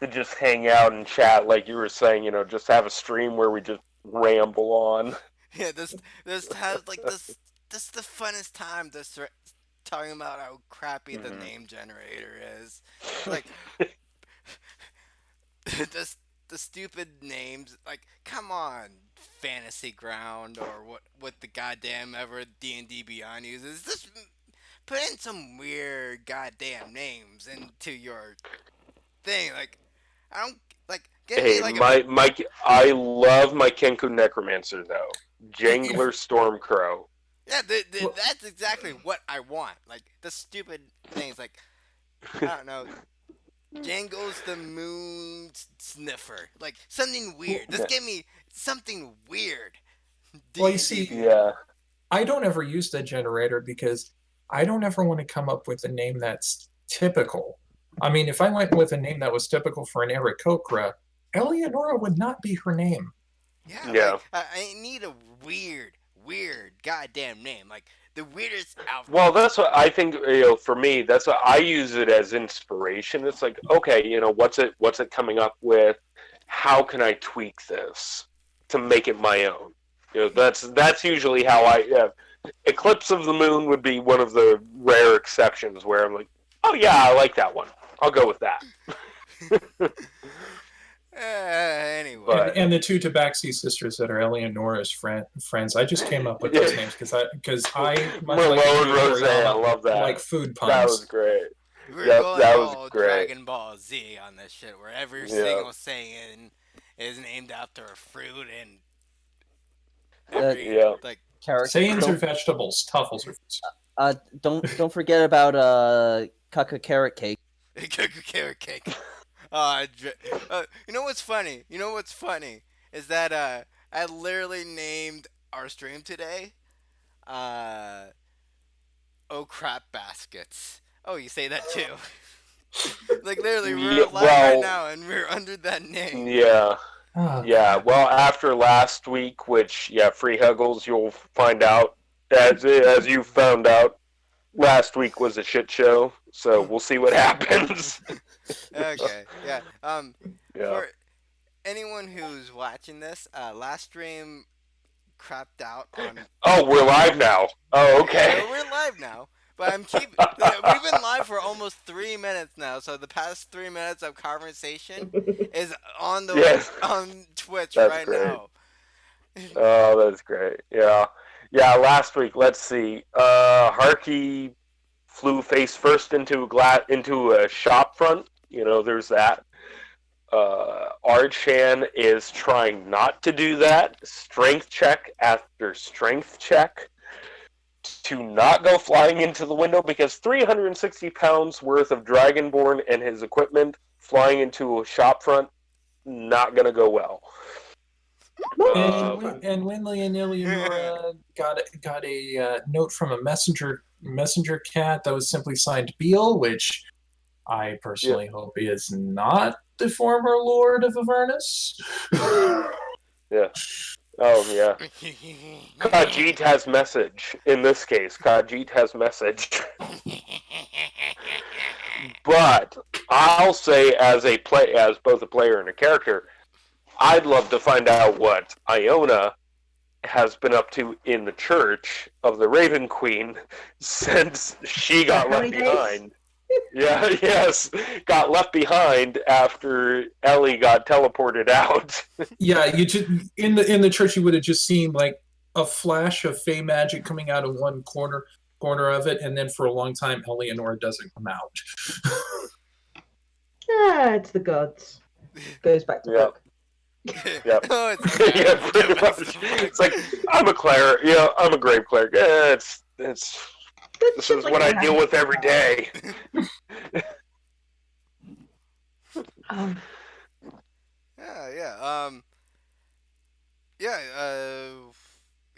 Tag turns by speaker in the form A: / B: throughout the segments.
A: to just hang out and chat, like you were saying. Just have a stream where we just ramble on.
B: Yeah, this has like this the funnest time. Talking about how crappy the
A: Hmm.
B: name generator is. Like this the stupid names. Like, come on, Fantasy Ground or what the goddamn ever D&D Beyond uses. Just put in some weird goddamn names into your thing. Like, I don't like give me
A: Hey,
B: like a bit.
A: I love my Kenku Necromancer though.
C: If
A: Jangler Stormcrow.
B: Yeah,
C: well,
B: that's exactly what I want. Like the stupid things. Like I don't know, Jangles the Moon Sniffer. Like something weird. Just give me something weird.
C: well, you
B: D and D
C: see,
B: Beyond.
A: Yeah.
C: I don't ever use the generator because I don't ever want to come up with a name that's typical. I mean, if I went with a name that was typical for an Aarakocra, Eleonora would not be her name.
B: Yeah, like
A: Yeah.
B: I need a weird, goddamn name. Like the weirdest
A: Well,
B: outfit.
A: that's what I think. For me, that's what I use it as inspiration. It's like, okay, what's it coming up with? How can I tweak this to make it my own? That's usually how I. Eclipse of the Moon would be one of the rare exceptions where I'm like, oh yeah, I like that one. I'll go with that.
C: And
B: Anyway,
A: But
C: and the two Tabaxi sisters that are Eleonora's friends, I just came up with those
A: yeah,
C: names because I much like
A: Merlot and
C: Akira
A: Rose, I
C: Toriyama,
A: love
C: like
A: that.
C: food
A: That was
C: puns.
A: great.
B: we're
A: Yep,
B: going
A: that was
B: all
A: great.
B: Dragon Ball Z on this shit, where every
A: Yeah.
B: single saying is named after a fruit and
D: Uh,
B: every
A: Yeah.
B: like.
D: character.
C: Sayings are
D: Don't
C: vegetables, tuffles are fruits.
D: don't forget about Kaka carrot cake.
B: Carrot cake. You know what's funny? You know what's funny is that I literally named our stream today. Uh, oh crap baskets. Oh, you say that too. Like literally, we're
A: Yeah.
B: live right
A: Well.
B: now and we're under that name.
A: Yeah.
C: Oh
A: Yeah.
C: God.
A: Well, after last week, which free Huggles, you'll find out as you found out last week was a shit show. So we'll see what happens.
B: Okay, yeah.
A: Yeah.
B: For anyone who's watching this, last stream crapped out on.
A: Oh, we're live now. Oh, okay.
B: We're live now, but I'm keep. We've been live for almost 3 minutes now, so the past 3 minutes of conversation is on the
A: Yes.
B: on Twitch
A: That's
B: right
A: great.
B: now.
A: Oh, that's great. Yeah. Yeah. Last week, let's see. Harky flew face first into a shop front. There's that. Archan is trying not to do that. Strength check after strength check to not go flying into the window because 360 pounds worth of Dragonborn and his equipment flying into a shop front, not going to go well.
C: And Winley and Eleonora got a note from a messenger cat that was simply signed Beale, which I
A: Yeah.
C: personally hope is not the former Lord of Avernus.
A: Yeah. Oh, yeah. Khajiit has message. In this case, Khajiit has message. But I'll say, as both a player and a character, I'd love to find out what Iona has been up to in the Church of the Raven Queen since she
E: For
A: got
E: how
A: left
E: many days?
A: behind. Yeah, yes, got left behind after Ellie got teleported out.
C: Yeah, you just in the church you would have just seen like a flash of fey magic coming out of one corner of it, and then for a long time Eleanor doesn't come out.
E: Ah, it's the gods. Goes back to
A: Yeah,
E: book.
A: yeah,
B: Oh, it's the
A: yeah,
B: gods.
A: pretty
B: Give us
A: much.
B: the
A: It's like I'm a cleric. Yeah, I'm a grave cleric. It's
E: But
A: this
E: shit
A: is
E: like
A: what
E: that
A: I deal
E: happens.
A: with every day.
E: Um,
B: Yeah, yeah,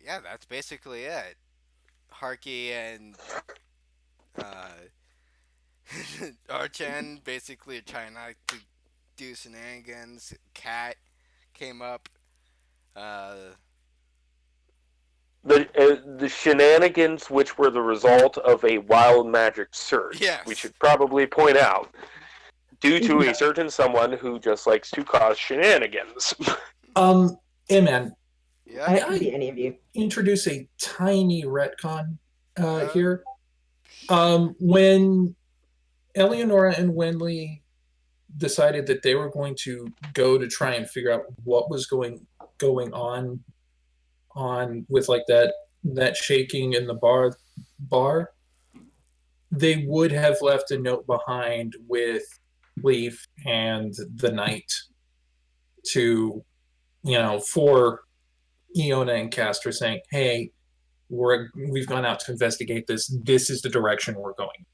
B: yeah. That's basically it. Harky and uh, Archan basically are trying not to do shenanigans. Cat came up. Uh,
A: The shenanigans, which were the result of a wild magic search, we
B: yes.
A: should probably point out. due to
C: Yeah.
A: a certain someone who just likes to cause shenanigans.
C: Hey man,
B: Yeah.
C: may
E: It could be
C: I
E: any of you.
C: introduce a tiny retcon
B: Uh,
C: here?
B: sure.
C: When Eleonora and Wenley decided that they were going to go to try and figure out what was going on with like that shaking in the bar, they would have left a note behind with Leaf and the knight to, for Iona and Castor saying, hey, we've gone out to investigate this. This is the direction we're going.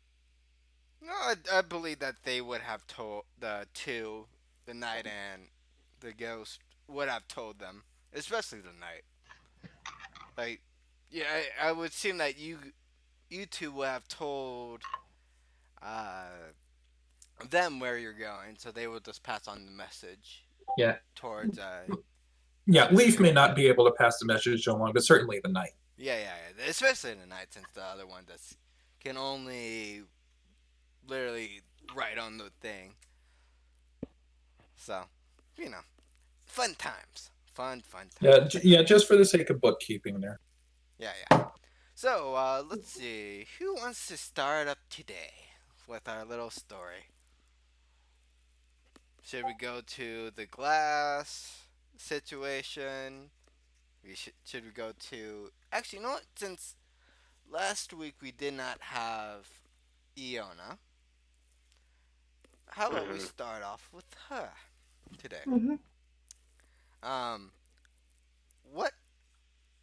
B: No, I believe that they would have told the knight and the ghost would have told them, especially the knight. Like, yeah, I would seem that you two would have told uh, them where you're going, so they would just pass on the message
C: Yeah.
B: towards
C: Yeah,
B: the
C: Leaf may
B: spirit.
C: not be able to pass the message along, but certainly the knight.
B: Yeah, especially the knight, since the other one just can only literally write on the thing. So, you know, fun times, fun
C: Yeah,
B: times.
C: yeah, just for the sake of bookkeeping there.
B: Yeah. So, let's see. Who wants to start up today with our little story? Should we go to the glass situation? Should we go to? Actually, you know what? Since last week we did not have Iona, how about we
A: Mhm.
B: start off with her today?
E: Hmm.
B: Um, what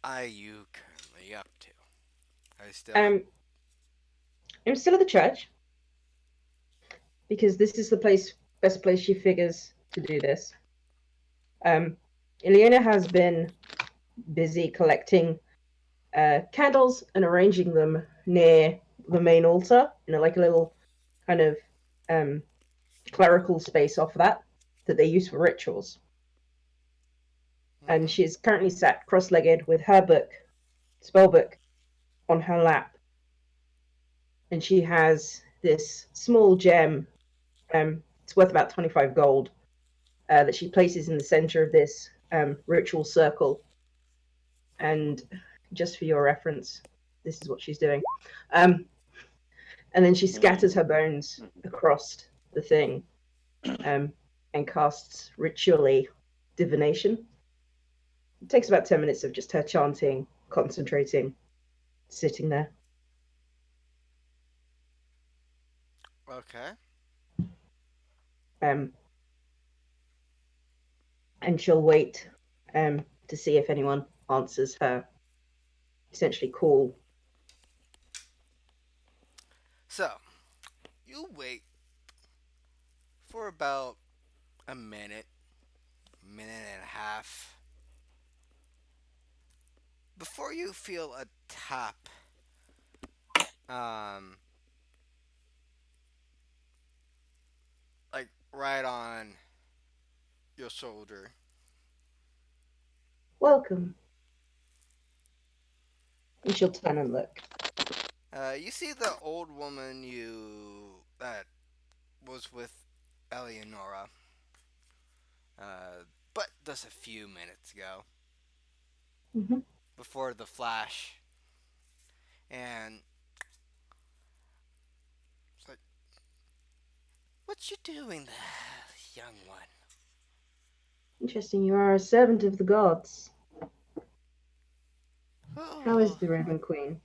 B: are you currently up to? Are you still at?
E: Um, I'm still at the church because this is the best place she figures to do this. Ileana has been busy collecting candles and arranging them near the main altar, like a little kind of um, clerical space off that they use for rituals. And
B: Mm-hmm.
E: she's currently sat cross-legged with her book, spell book, on her lap, and she has this small gem. It's worth about 25 gold. That she places in the center of this ritual circle. And just for your reference, this is what she's doing. Um, and then she scatters her bones across the thing um, and casts ritually divination. It takes about 10 minutes of just her chanting, concentrating, sitting there.
B: Okay.
E: Um, and she'll wait to see if anyone answers her essentially call.
B: So you wait for about a minute and a half before you feel a tap um like right on your shoulder.
E: Welcome. And she'll turn and look.
B: You see the old woman you that was with Eleonora, uh, but just a few minutes ago
E: Mm-hmm.
B: before the flash, and it's like, "What you doing there, young one?"
E: Interesting. You are a servant of the gods. How is
B: Oh,
E: the Raven Queen?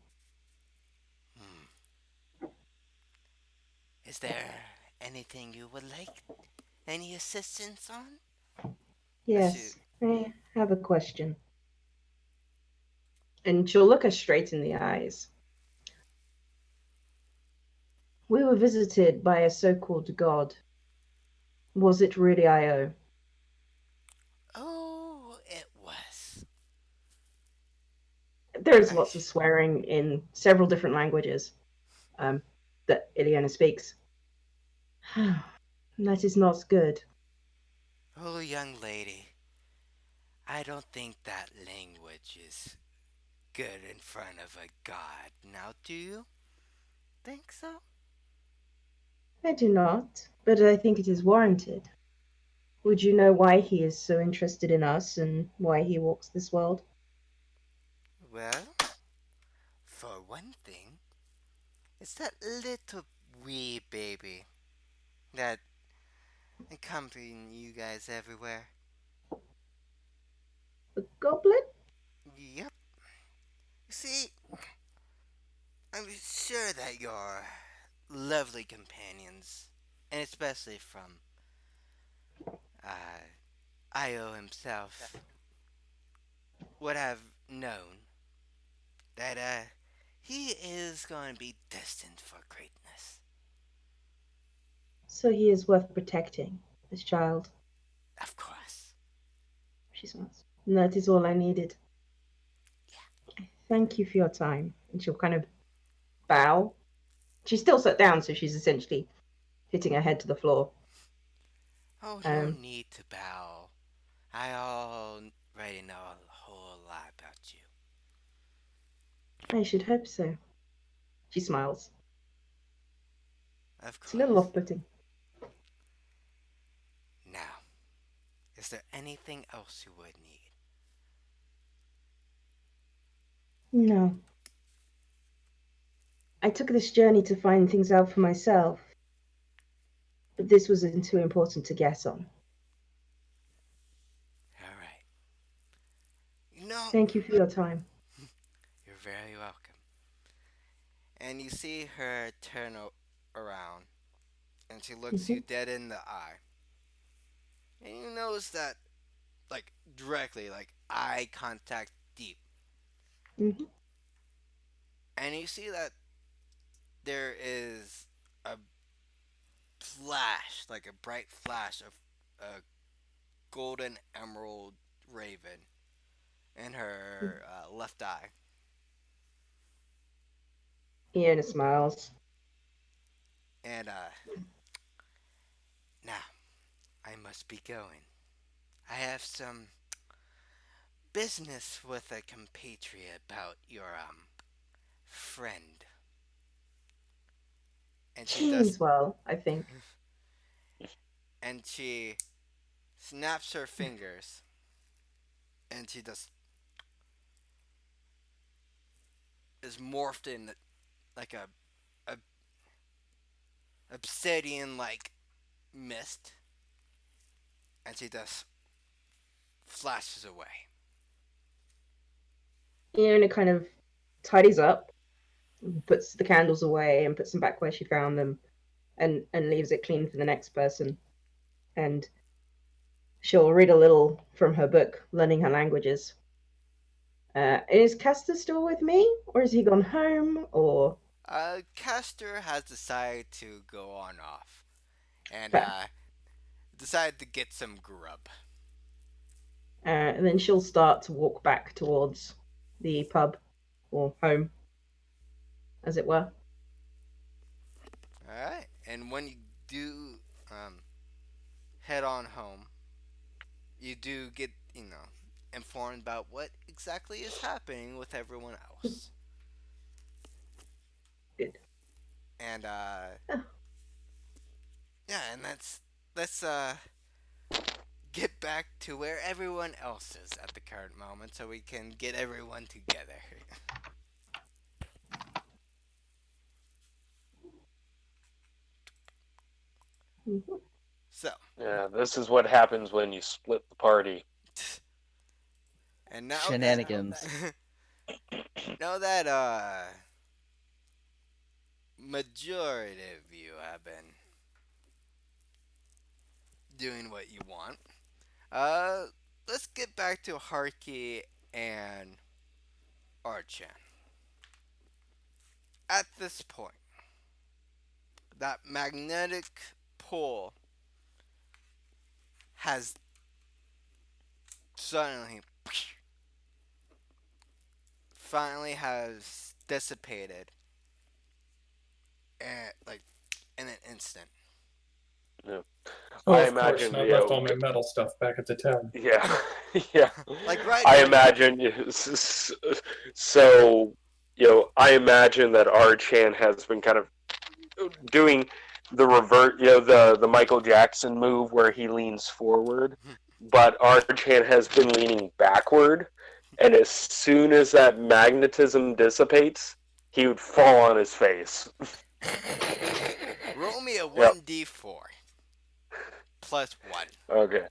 B: hmm. Is there anything you would like any assistance on? As you,
E: Yes, I have a question. And she'll look her straight in the eyes. We were visited by a so-called god. Was it really Io?
B: oh, it was.
E: There is
B: I,
E: lots of swearing in several different languages that Ileana speaks. That is not good.
B: oh, young lady, I don't think that language is good in front of a god. Now, do you think so?
E: I do not, but I think it is warranted. Would you know why he is so interested in us and why he walks this world?
B: Well, for one thing, it's that little wee baby that accompanying you guys everywhere.
E: The goblin?
B: Yep. You see, I'm sure that your lovely companions, and especially from uh, Io himself, would have known that he is going to be destined for greatness.
E: So he is worth protecting, this child.
B: Of course.
E: She smiles. And that is all I needed. Thank you for your time. And she'll kind of bow. She's still sat down, so she's essentially hitting her head to the floor.
B: Oh, no need to bow. I already know a whole lot about you.
E: I should hope so. She smiles.
B: Of
E: It's a little
B: course.
E: off-putting.
B: Now, is there anything else you would need?
E: No. I took this journey to find things out for myself, but this wasn't too important to guess on.
B: All right. You know,
E: Thank you for your time.
B: you're very welcome. And you see her turn around, and she looks you dead in the eye. And you notice that, like, directly, like, eye contact deep.
E: Mm-hmm.
B: And you see that there is a flash, like a bright flash of a golden emerald raven in her left eye.
E: Iona smiles.
B: And now I must be going. I have some business with a compatriot about your friend. And she
E: She means
B: does,
E: well, I think.
B: and she snaps her fingers, and she just is morphed in like a obsidian like mist, and she just flashes away.
E: Iona kind of tidies up, puts the candles away and puts them back where she found them, and leaves it clean for the next person. And she'll read a little from her book, Learning Her Languages. Is Castor still with me, or has he gone home, or?
B: Castor has decided to go on off, and
E: Fair.
B: decided to get some grub.
E: And then she'll start to walk back towards the pub, or home, as it were.
B: All right, and when you do head on home, you do get informed about what exactly is happening with everyone else.
E: Good.
B: And
E: Oh.
B: yeah, and let's get back to where everyone else is at the current moment, so we can get everyone together.
E: Mm-hmm.
B: So,
A: Yeah, this is what happens when you split the party.
B: and now
D: Shenanigans.
B: now that majority of you have been doing what you want, let's get back to Harky and Archan. At this point, that magnetic pull has suddenly finally has dissipated like in an instant.
A: Yeah.
C: Oh,
A: I
C: of course.
A: imagine,
C: I left all my metal stuff back at the town.
A: Yeah, yeah.
B: Like right
A: I
B: now.
A: imagine. So, I imagine that Archan has been kind of doing the revert, the Michael Jackson move where he leans forward, but Archan has been leaning backward, and as soon as that magnetism dissipates, he would fall on his face.
B: Roll me a
A: Yep.
B: 1d4 plus 1.
A: Okay.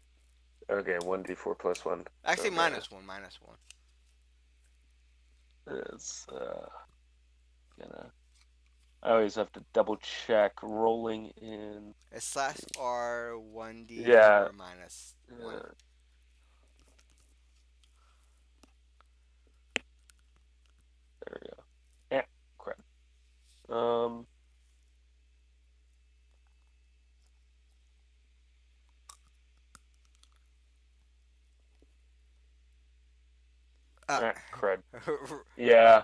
A: 1d4 plus 1.
B: Actually,
A: Okay.
B: minus 1. Minus 1.
A: It's gonna. I always have to double check rolling in.
B: It's slash R 1d4
A: Yeah.
B: minus 1.
A: There we go. Yeah, crap. Crud. Yeah.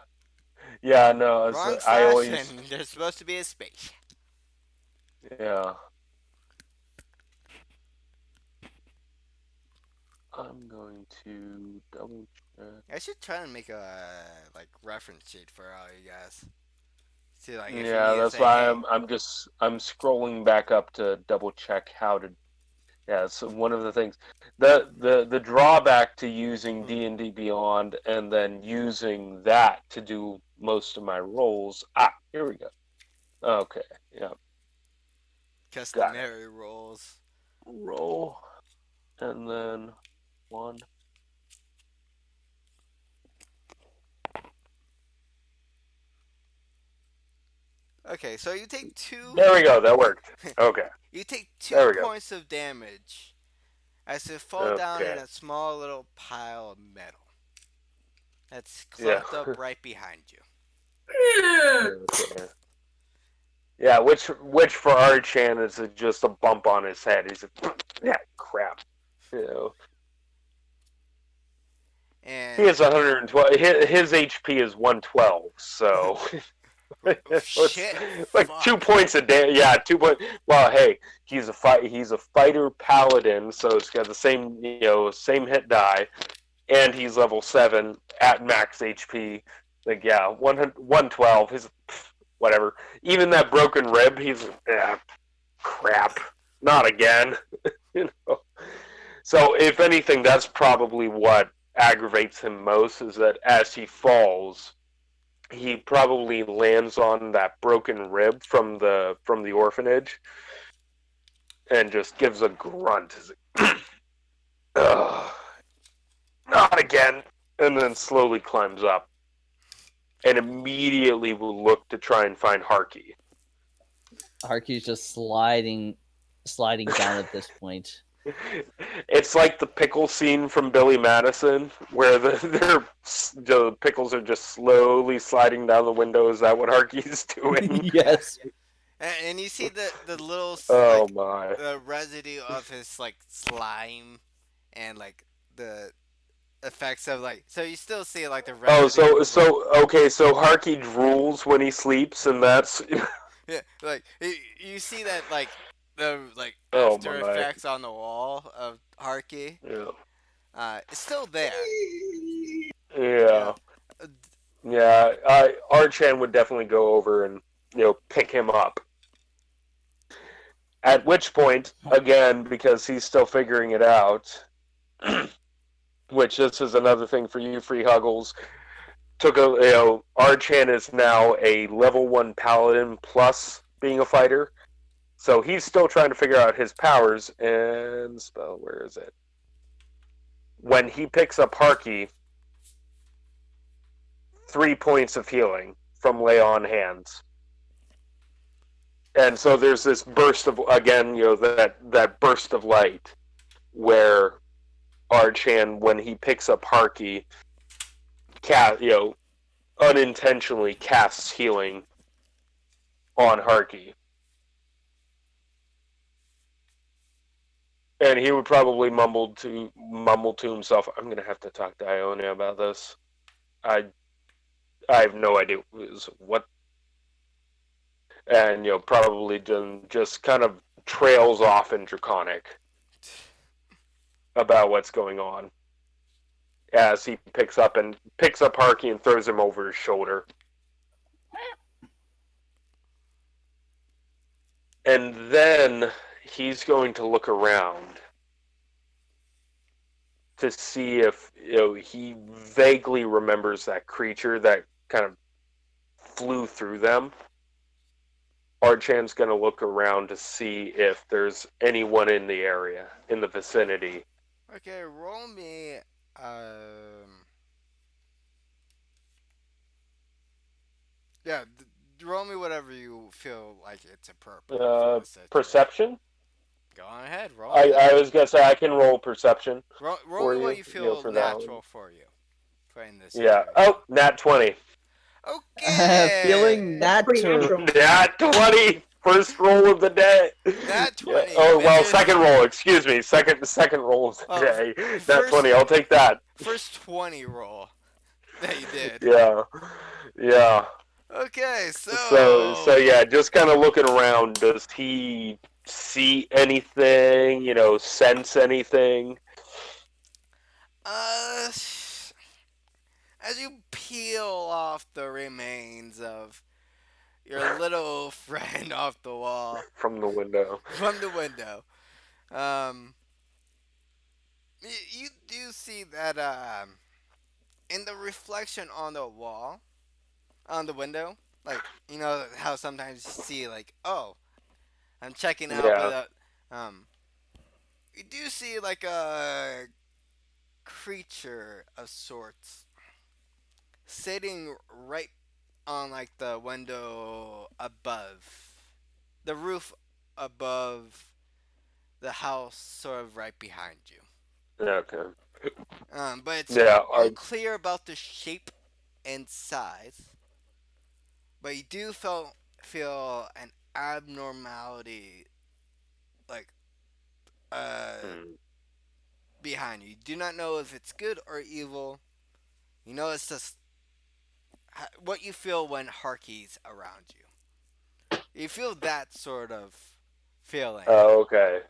A: Yeah, no,
B: Wrong
A: I
B: slash,
A: always.
B: and there's supposed to be a space.
A: Yeah. I'm going to double check.
B: I should try and make a reference sheet for all you guys. See, like, if
A: Yeah,
B: you need
A: that's
B: to say,
A: why
B: hey,
A: I'm scrolling back up to double check how to. Yeah, so one of the things, the drawback to using D&D Beyond and then using that to do most of my rolls. Here we go. Okay, yeah.
B: customary rolls.
A: Roll, and then 1.
B: Okay, so you take 2.
A: There we go. That worked. Okay.
B: You take
A: There
B: 2
A: we go.
B: points of damage as you fall down in
A: Okay.
B: a small little pile of metal that's
A: Yeah.
B: clumped up right behind you.
A: Okay. Yeah, which for Archan is just a bump on his head. He's like, yeah, crap. You know.
B: And
A: He has 112. His HP is 112, so
B: shit,
A: it's like
B: fuck.
A: 2 points a day. Yeah, 2 points. Well, hey, he's a fighter paladin, so it's got the same hit die, and he's level 7 at max HP. Like, yeah, 112. His whatever. Even that broken rib, he's crap. Not again. You know. So if anything, that's probably what aggravates him most, is that as he falls, he probably lands on that broken rib from the orphanage and just gives a grunt. Ugh, not again, and then slowly climbs up and immediately will look to try and find Harky.
D: Harky's just sliding down at this point.
A: It's like the pickle scene from Billy Madison, where the pickles are just slowly sliding down the window. Is that what Harky's doing?
D: Yes.
B: And you see the little
A: Oh my!
B: the residue of his slime and the effects of so you still see the residue.
A: Oh, so Harky drools when he sleeps, and that's
B: yeah, you see that the
A: Oh,
B: after
A: my.
B: effects on the wall of Harky.
A: yeah.
B: It's still there.
A: Yeah. Yeah, Archan would definitely go over and pick him up. At which point, again, because he's still figuring it out, which this is another thing for you, Free Huggles. Archan is now a level 1 paladin plus being a fighter, so he's still trying to figure out his powers and spell. Where is it? When he picks up Harky, 3 points of healing from lay on hands. And so there's this burst of, again, that burst of light where Archan, when he picks up Harky, unintentionally casts healing on Harky. And he would probably mumble to himself, I'm going to have to talk to Ionia about this. I have no idea what. And, probably just kind of trails off in Draconic about what's going on as he picks up Harky and throws him over his shoulder. And then he's going to look around to see if he vaguely remembers that creature that kind of flew through them. Archan's going to look around to see if there's anyone in the area, in the vicinity.
B: Okay, roll me. Yeah, roll me whatever you feel like it's appropriate for the situation.
A: Perception?
B: Go on ahead, roll
A: I,
B: it.
A: I was going to say I can roll perception
B: Roll
A: for
B: me what
A: you,
B: you feel
A: for that one.
B: natural for you, for in this
A: Yeah.
B: situation.
A: Oh, nat 20.
B: Okay.
D: Feeling
E: That's pretty
D: natural.
E: natural.
A: Nat 20! First roll of the day.
B: Nat
A: Yeah.
B: 20,
A: Oh, well,
B: which is-
A: second roll, excuse me. Second roll of the
B: Oh,
A: day. Nat
B: first-
A: 20, I'll take that.
B: First 20 roll that you did.
A: Yeah. Yeah.
B: Okay,
A: So yeah, just kind of looking around. Does he see anything? Sense anything?
B: as you peel off the remains of your little friend off the wall
A: From the window.
B: from the window, um, you do see that in the reflection on the wall, on the window, like you know how sometimes you see like, oh, I'm checking out,
A: Yeah.
B: but you do see like a creature of sorts sitting right on like the window above the roof above the house, sort of right behind you.
A: Okay.
B: But it's
A: Yeah.
B: unclear about the shape and size. But you do feel an abnormality, like
A: Hmm.
B: behind you. You do not know if it's good or evil. You know it's just what you feel when Harky's around you. You feel that sort of feeling,
A: Oh, okay.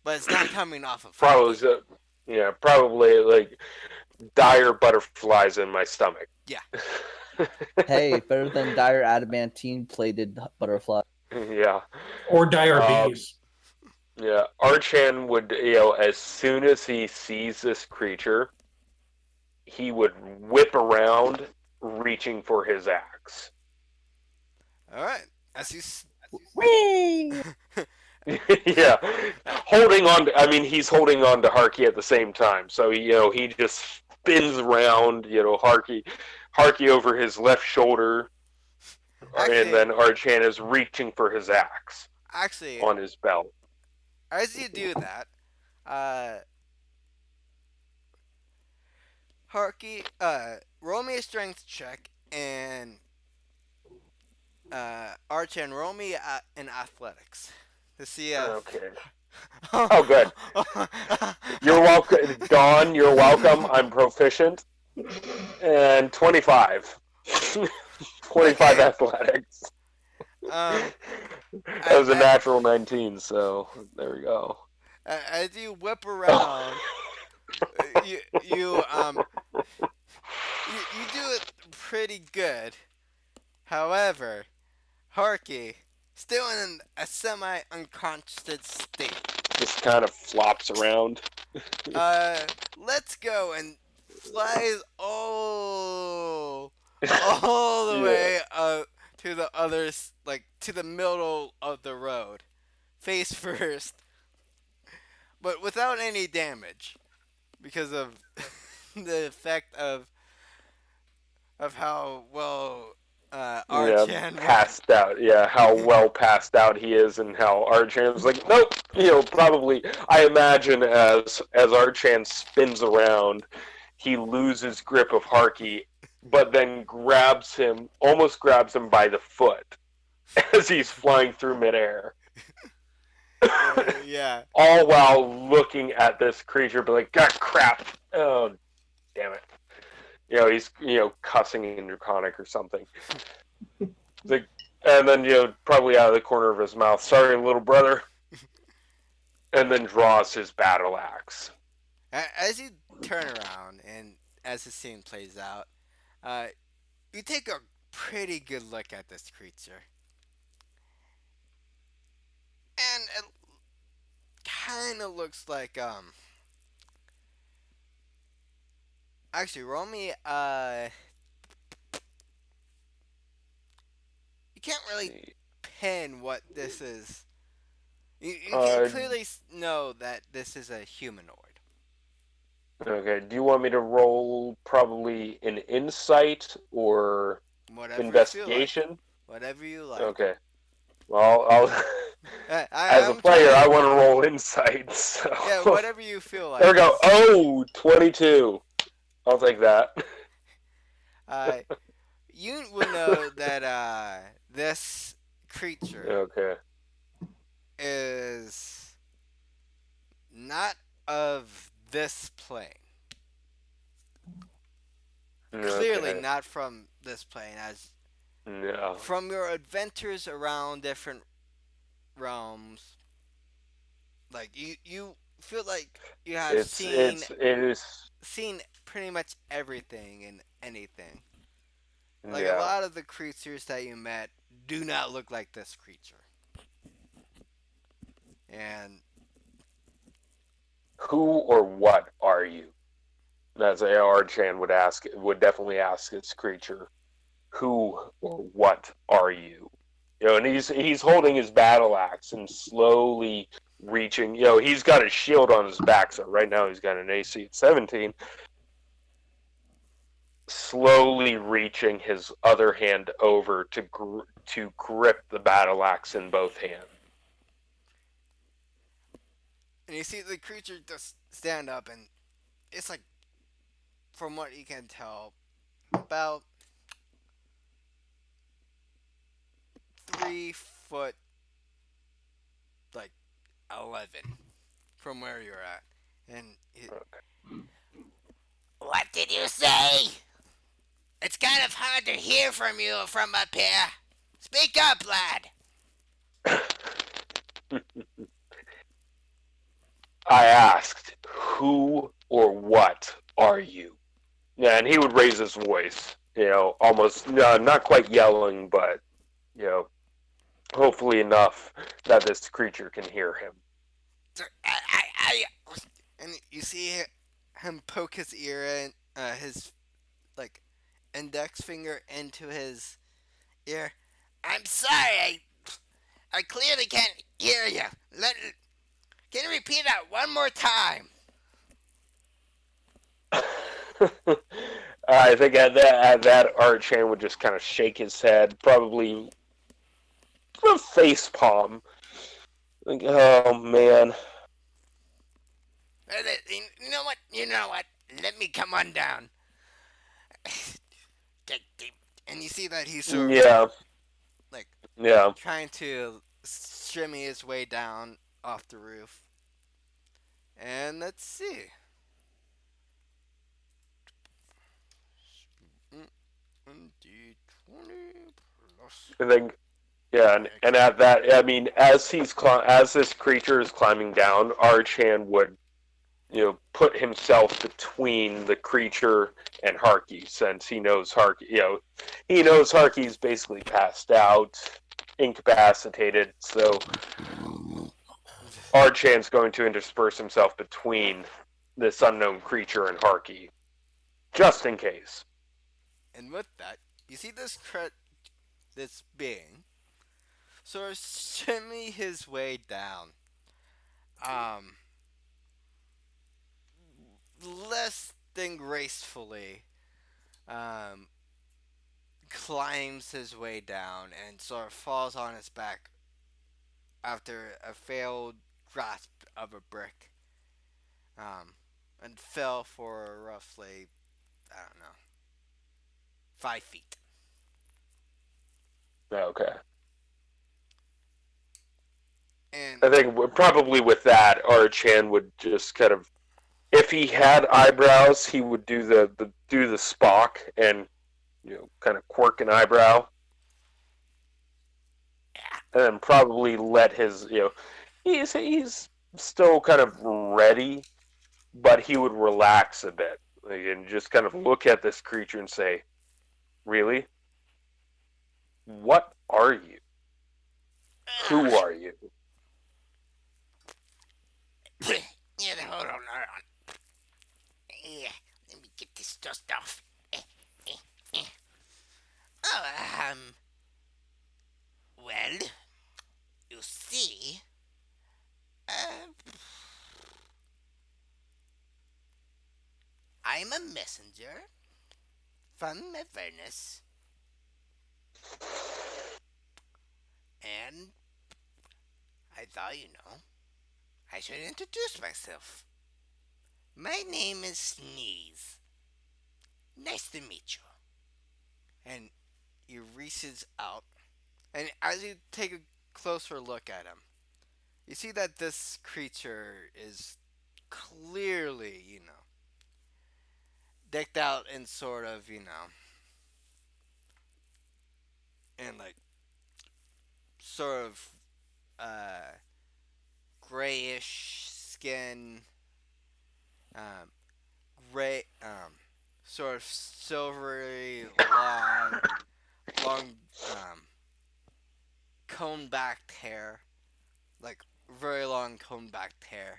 B: but it's not coming off of
A: Probably.
B: Harky.
A: Yeah. Probably like dire butterflies in my stomach.
B: Yeah.
D: Hey, better than dire adamantine plated butterfly.
A: Yeah.
C: Or dire
A: Um,
C: bees.
A: Yeah. Archan would, as soon as he sees this creature, he would whip around, reaching for his axe.
B: All right. As you
D: Whee!
A: Yeah, holding on. He's holding on to Harky at the same time. So he just spins around. Harky over his left shoulder,
B: Actually-
A: and then Archan is reaching for his axe
B: actually,
A: on his belt.
B: as you do that, Harky, roll me a strength check, and Archan, roll me in athletics to see if.
A: Okay. Oh, good. You're welcome, Dawn. You're welcome. I'm proficient, and 25. 25
B: Okay.
A: athletics.
B: Um,
A: That was a natural 19, so there we go.
B: as you whip around, you do it pretty good. However, Harky, still in a semi-unconscious state,
A: Just kind of flops around.
B: lets go and flies all the
A: Yeah.
B: way to the others, like to the middle of the road, face first, but without any damage because of the effect of how well Archan
A: Passed out. Yeah, how well passed out he is, and how Archan's like, nope. Probably. I imagine as Archan spins around, he loses grip of Harky, but then almost grabs him by the foot as he's flying through midair.
B: yeah.
A: All while looking at this creature, but like, God, crap! Oh, damn it! He's cussing in Draconic or something. Like, and then probably out of the corner of his mouth, sorry, little brother. And then draws his battle axe.
B: As you turn around and as the scene plays out, you take a pretty good look at this creature. And it kind of looks like Actually, roll me. You can't really
A: See.
B: pin what this is. You can
A: Uh,
B: clearly know that this is a humanoid.
A: okay. Do you want me to roll probably an insight or
B: Whatever you feel like.
A: investigation?
B: Whatever you like.
A: Okay. Well, I'll as a
B: I'm
A: player, I
B: trying.
A: want to roll insight. So
B: Yeah, whatever you feel
A: there we
B: like.
A: go.
B: 'Cause,
A: Oh, 22. I'll take that.
B: uh, you will know that this creature
A: Okay.
B: is not of this plane. Clearly
A: Okay.
B: not from this plane, as
A: No.
B: from your adventures around different realms, like you feel like you have seen pretty much everything and anything. Like a
A: Yeah.
B: lot of the creatures that you met do not look like this creature. And
A: Who or what are you? As A.R. Chan would definitely ask this creature, who or what are you? And he's holding his battle axe and slowly reaching. He's got his shield on his back, so right now he's got an AC at 17. Slowly reaching his other hand over to grip the battle axe in both hands.
B: you see the creature just stand up, and it's like, from what you can tell, about 3 foot, like 11, from where you're at. And what did you say? It's kind of hard to hear from you from up here. Speak up, lad.
A: I asked, who or what are you? Yeah, and he would raise his voice, almost not quite yelling, but you know, hopefully enough that this creature can hear him.
B: And you see him poke his ear and his like index finger into his ear. I'm sorry, I clearly can't hear you. Can you repeat that one more time?
A: I think at that Archan would just kind of shake his head, probably a face palm. Like, oh man.
B: You know what? You know what? Let me come on down. And you see that he's sort of
A: Yeah,
B: like
A: yeah.
B: trying to shimmy his way down off the roof. And let's see. D20 plus.
A: I think, yeah, and at that, I mean, as this creature is climbing down, Archan would put himself between the creature and Harky, since he knows Harky. He knows Harky's basically passed out, incapacitated. So Archan's going to intersperse himself between this unknown creature and Harky, just in case.
B: And with that, you see this being sort of shimmy his way down. Um, Less than gracefully. Um, Climbs his way down and sort of falls on his back after a failed grasp of a brick. Um, and fell for roughly, I don't know, 5 feet.
A: Okay.
B: And
A: I think probably with that, Archan would just kind of, if he had eyebrows, he would do the Spock and kind of quirk an eyebrow, and then probably let his he's still kind of ready, but he would relax a bit and just kind of look at this creature and say, "Really? What are you? Who are you?"
B: Yeah, hold on. Yeah, let me get this dust off. Oh, well, you see, uh, I'm a messenger from Avernus, and I thought, I should introduce myself. My name is Sneeze. Nice to meet you. And he reaches out, and as you take a closer look at him, you see that this creature is clearly, decked out in sort of, in like sort of uh, grayish skin, um, gray, sort of silvery, long, combed back hair, like very long combed back hair,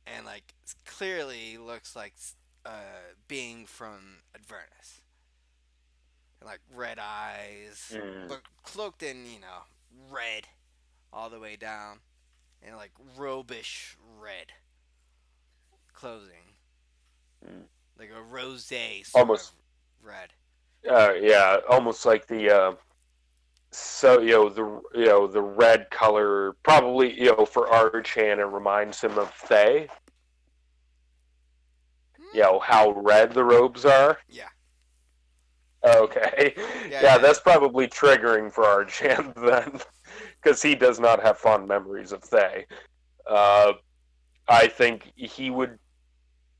B: and like clearly looks like being from Avernus. And, like red eyes,
A: Mm.
B: but cloaked in red all the way down, and like robish red clothing,
A: Mm.
B: like a rose sort of
A: Almost,
B: red.
A: yeah, almost like the so the red color probably for Archan it reminds him of Thay. How red the robes are.
B: Yeah,
A: Okay, yeah,
B: yeah.
A: that's probably triggering for Archan then, because he does not have fond memories of Thay. Uh, I think he would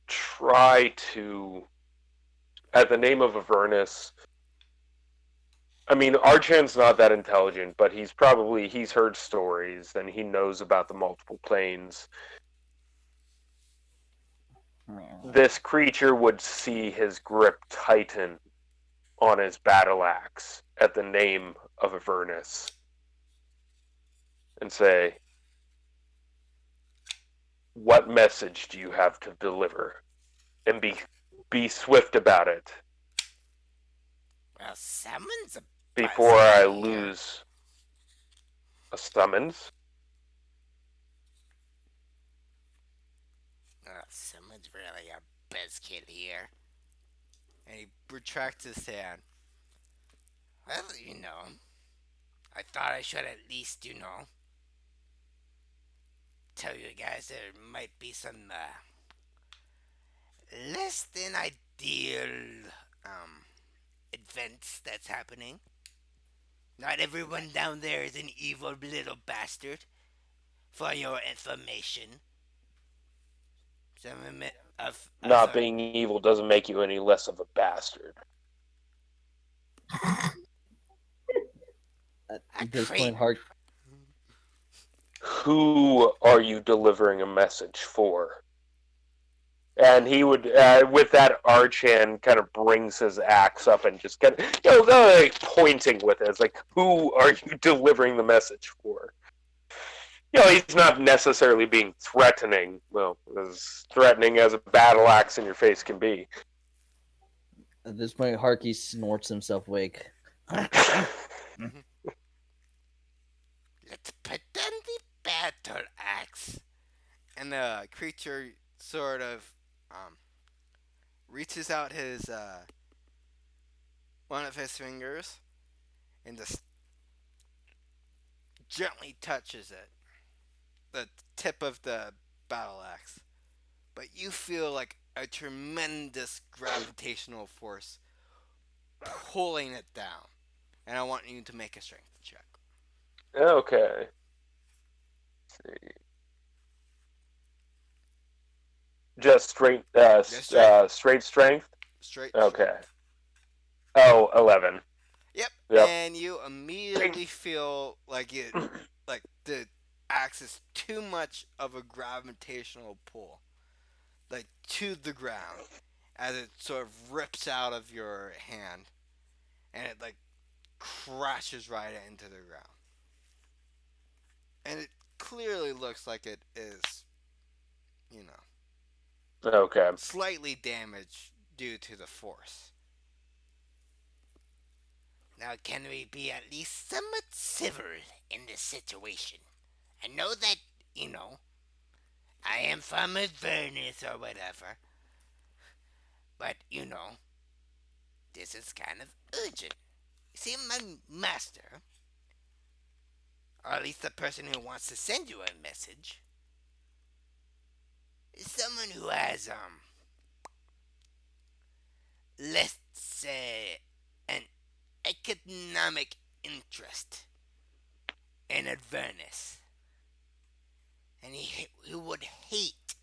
A: try to, at the name of Avernus. I mean, Archan's not that intelligent, but he's heard stories and he knows about the multiple planes. This creature would see his grip tighten on his battle axe at the name of Avernus and say, "What message do you have to deliver?" And be swift about it
B: Well, someone's a
A: before
B: buzzkill
A: I
B: here.
A: lose a summons.
B: Someone's really a buzzkill here. And he retracts his hand. Well, I thought I should at least, tell you guys there might be some less than ideal events that's happening. Not everyone down there is an evil little bastard. For your information, some of us
A: Not
B: are.
A: being evil doesn't make you any less of a bastard.
D: At this
B: Great.
D: point, Hark
A: Who are you delivering a message for? And he would, with that, Archan kind of brings his axe up and just kind of, like pointing with it. It's like, who are you delivering the message for? He's not necessarily being threatening. Well, as threatening as a battle axe in your face can be.
D: at this point, Harky snorts himself awake.
B: Let's put down the battle axe. And the creature sort of reaches out his one of his fingers and just gently touches it, the tip of the battle axe. But you feel like a tremendous gravitational force pulling it down. And I want you to make a strength check.
A: Okay. Let's see. Just straight strength?
B: Straight
A: Okay.
B: strength.
A: Oh, 11.
B: Yep.
A: Yep.
B: And you immediately feel like like the axe is too much of a gravitational pull, like to the ground, as it sort of rips out of your hand, and it like crashes right into the ground, and it clearly looks like it is, you know,
A: Okay.
B: slightly damaged due to the force. Now, can we be at least somewhat civil in this situation? I know that, you know, I am from Avernus or whatever, but, you know, this is kind of urgent. See, my master, or at least the person who wants to send you a message, is someone who has, let's say, an economic interest in Avernus. And he would hate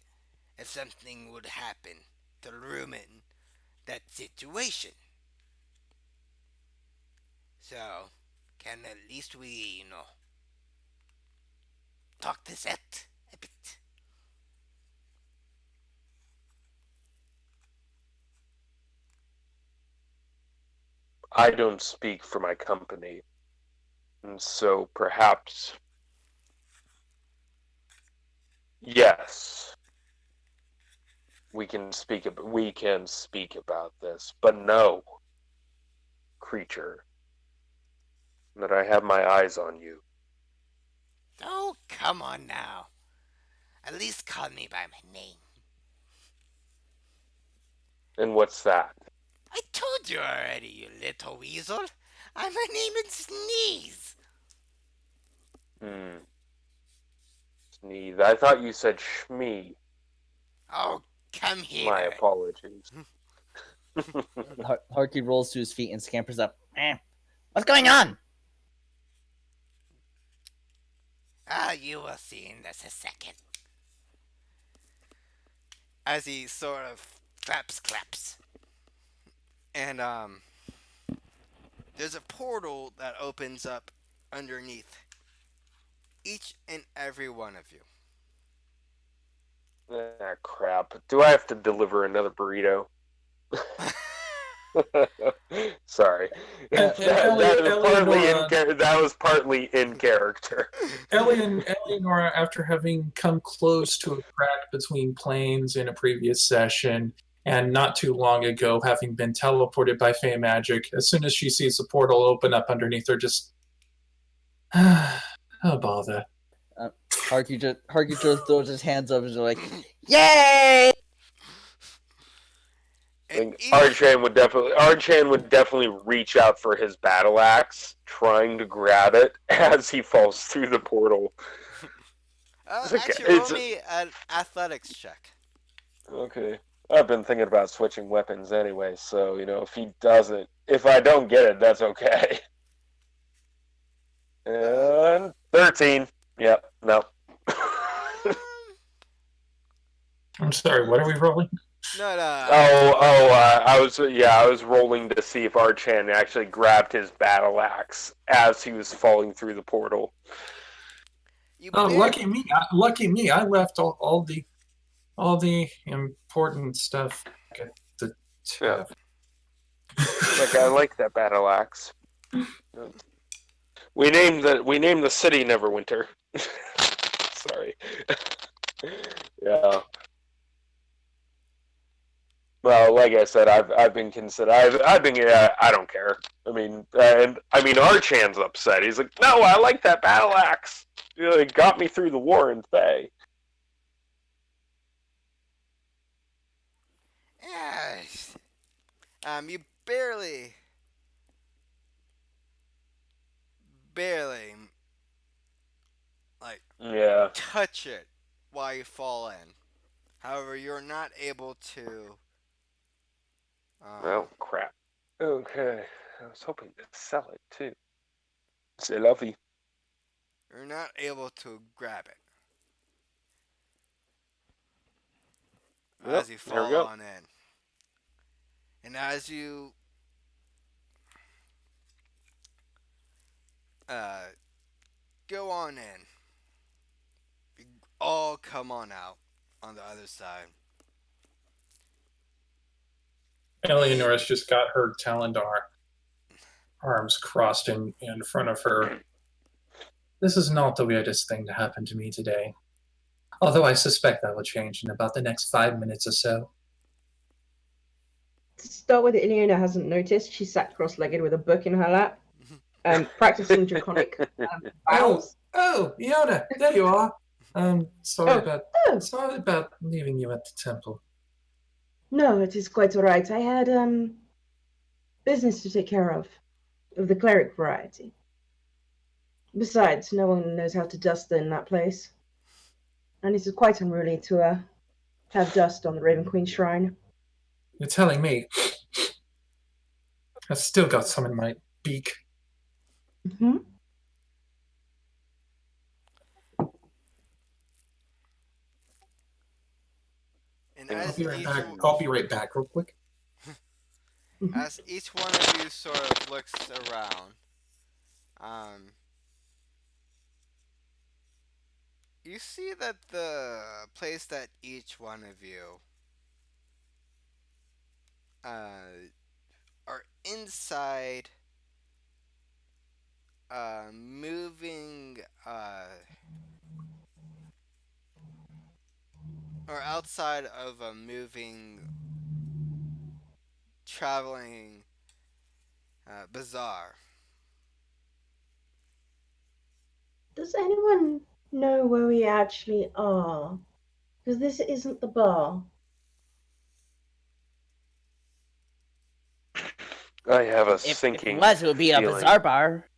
B: if something would happen to ruin that situation. So, can at least we, talk this out a bit?
A: I don't speak for my company, and so perhaps yes, we can speak about this, but no, creature, that I have my eyes on you.
B: Oh, come on now. At least call me by my name.
A: And what's that?
B: I told you already, you little weasel. My name is Sneeze.
A: Hmm. Sneeze. I thought you said Shmee.
B: Oh, come
A: My
B: here.
A: apologies.
D: Harky rolls to his feet and scampers up. What's going on?
B: You will see in just a second. As he sort of claps. And, there's a portal that opens up underneath each and every one of you.
A: Ah, crap. Do I have to deliver another burrito? Sorry. That was partly in character.
C: Eleonora, after having come close to a crack between planes in a previous session, and not too long ago having been teleported by Fey magic, as soon as she sees the portal open up underneath her, just oh bother.
D: Harky just throws his hands up and is like, "Yay!"
B: And
A: Archan would definitely reach out for his battle axe, trying to grab it as he falls through the portal.
B: Actually, roll me an athletics check.
A: Okay. I've been thinking about switching weapons anyway, so if I don't get it, that's okay. And 13. Yep, no.
C: I'm sorry, what are we rolling?
B: No.
A: I was rolling to see if Archan actually grabbed his battle axe as he was falling through the portal.
C: Lucky me! I left all the important stuff at the tab.
A: Like, I like that battle axe. We named the city Neverwinter. Sorry. Yeah. Well, like I said, I've been considered. I don't care. Archan's upset. He's like, no, I like that battle axe. It got me through the war in Thay.
B: Yes. You barely, touch it while you fall in. However, you're not able to.
A: Oh crap. Okay, I was hoping to sell it too. C'est la vie.
B: You're not able to grab it. As you fall on in. And as you go on in, you all come on out on the other side.
C: Eleonora's just got her Talendar arms crossed in front of her, This is not the weirdest thing to happen to me today. Although I suspect that will change in about the next 5 minutes or so.
E: To start with, Ileana hasn't noticed. She sat cross-legged with a book in her lap, practicing draconic vows.
C: Oh, Iona, there you are. Sorry
E: Oh.
C: about leaving you at the temple.
E: No, it is quite all right. I had business to take care of the cleric variety. Besides, no one knows how to dust in that place, and it is quite unruly to have dust on the Raven Queen shrine.
C: You're telling me I've still got some in my beak.
E: Mm-hmm.
B: And
A: I'll
B: as
C: I'll be right
B: each,
C: back. I'll be right back real quick.
B: as each one of you sort of looks around, you see that the place that each one of you are inside, moving, or outside of a moving, traveling bazaar.
E: Does anyone know where we actually are? Because this isn't the bar.
A: I have a
D: If it
A: sinking
D: was, it would be a
A: feeling.
D: bizarre bar.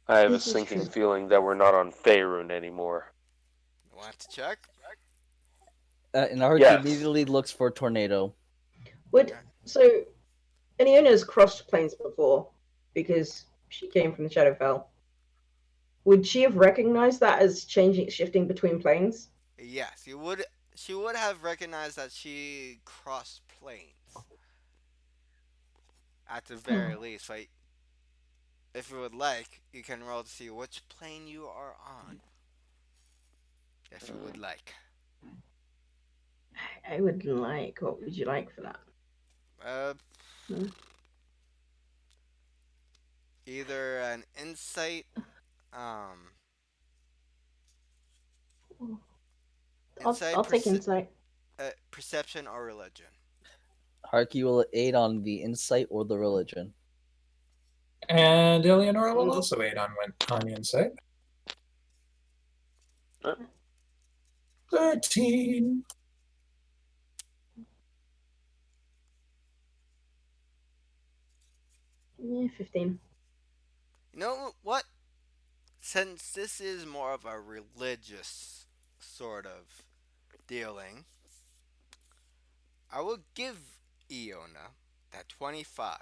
A: I have a
E: This is
A: sinking
E: true.
A: feeling that we're not on Faerun anymore.
B: Want to check?
D: And Ark
A: Yes.
D: immediately looks for Tornado.
E: So Ileana's crossed planes before because she came from the Shadowfell. Would she have recognized that as shifting between planes?
B: Yes, you would. She would have recognized that she crossed planes. At the very least, like, if you would like, you can roll to see which plane you are on. If you would like.
E: I would like. What would you like for that?
B: Either an insight,
E: I'll take insight.
B: perception, or religion.
D: Harky will aid on the insight or the religion.
C: And Eleonora will also aid on the insight. 13.
E: Yeah, 15.
B: You know what? Since this is more of a religious sort of dealing, I will give Iona that 25.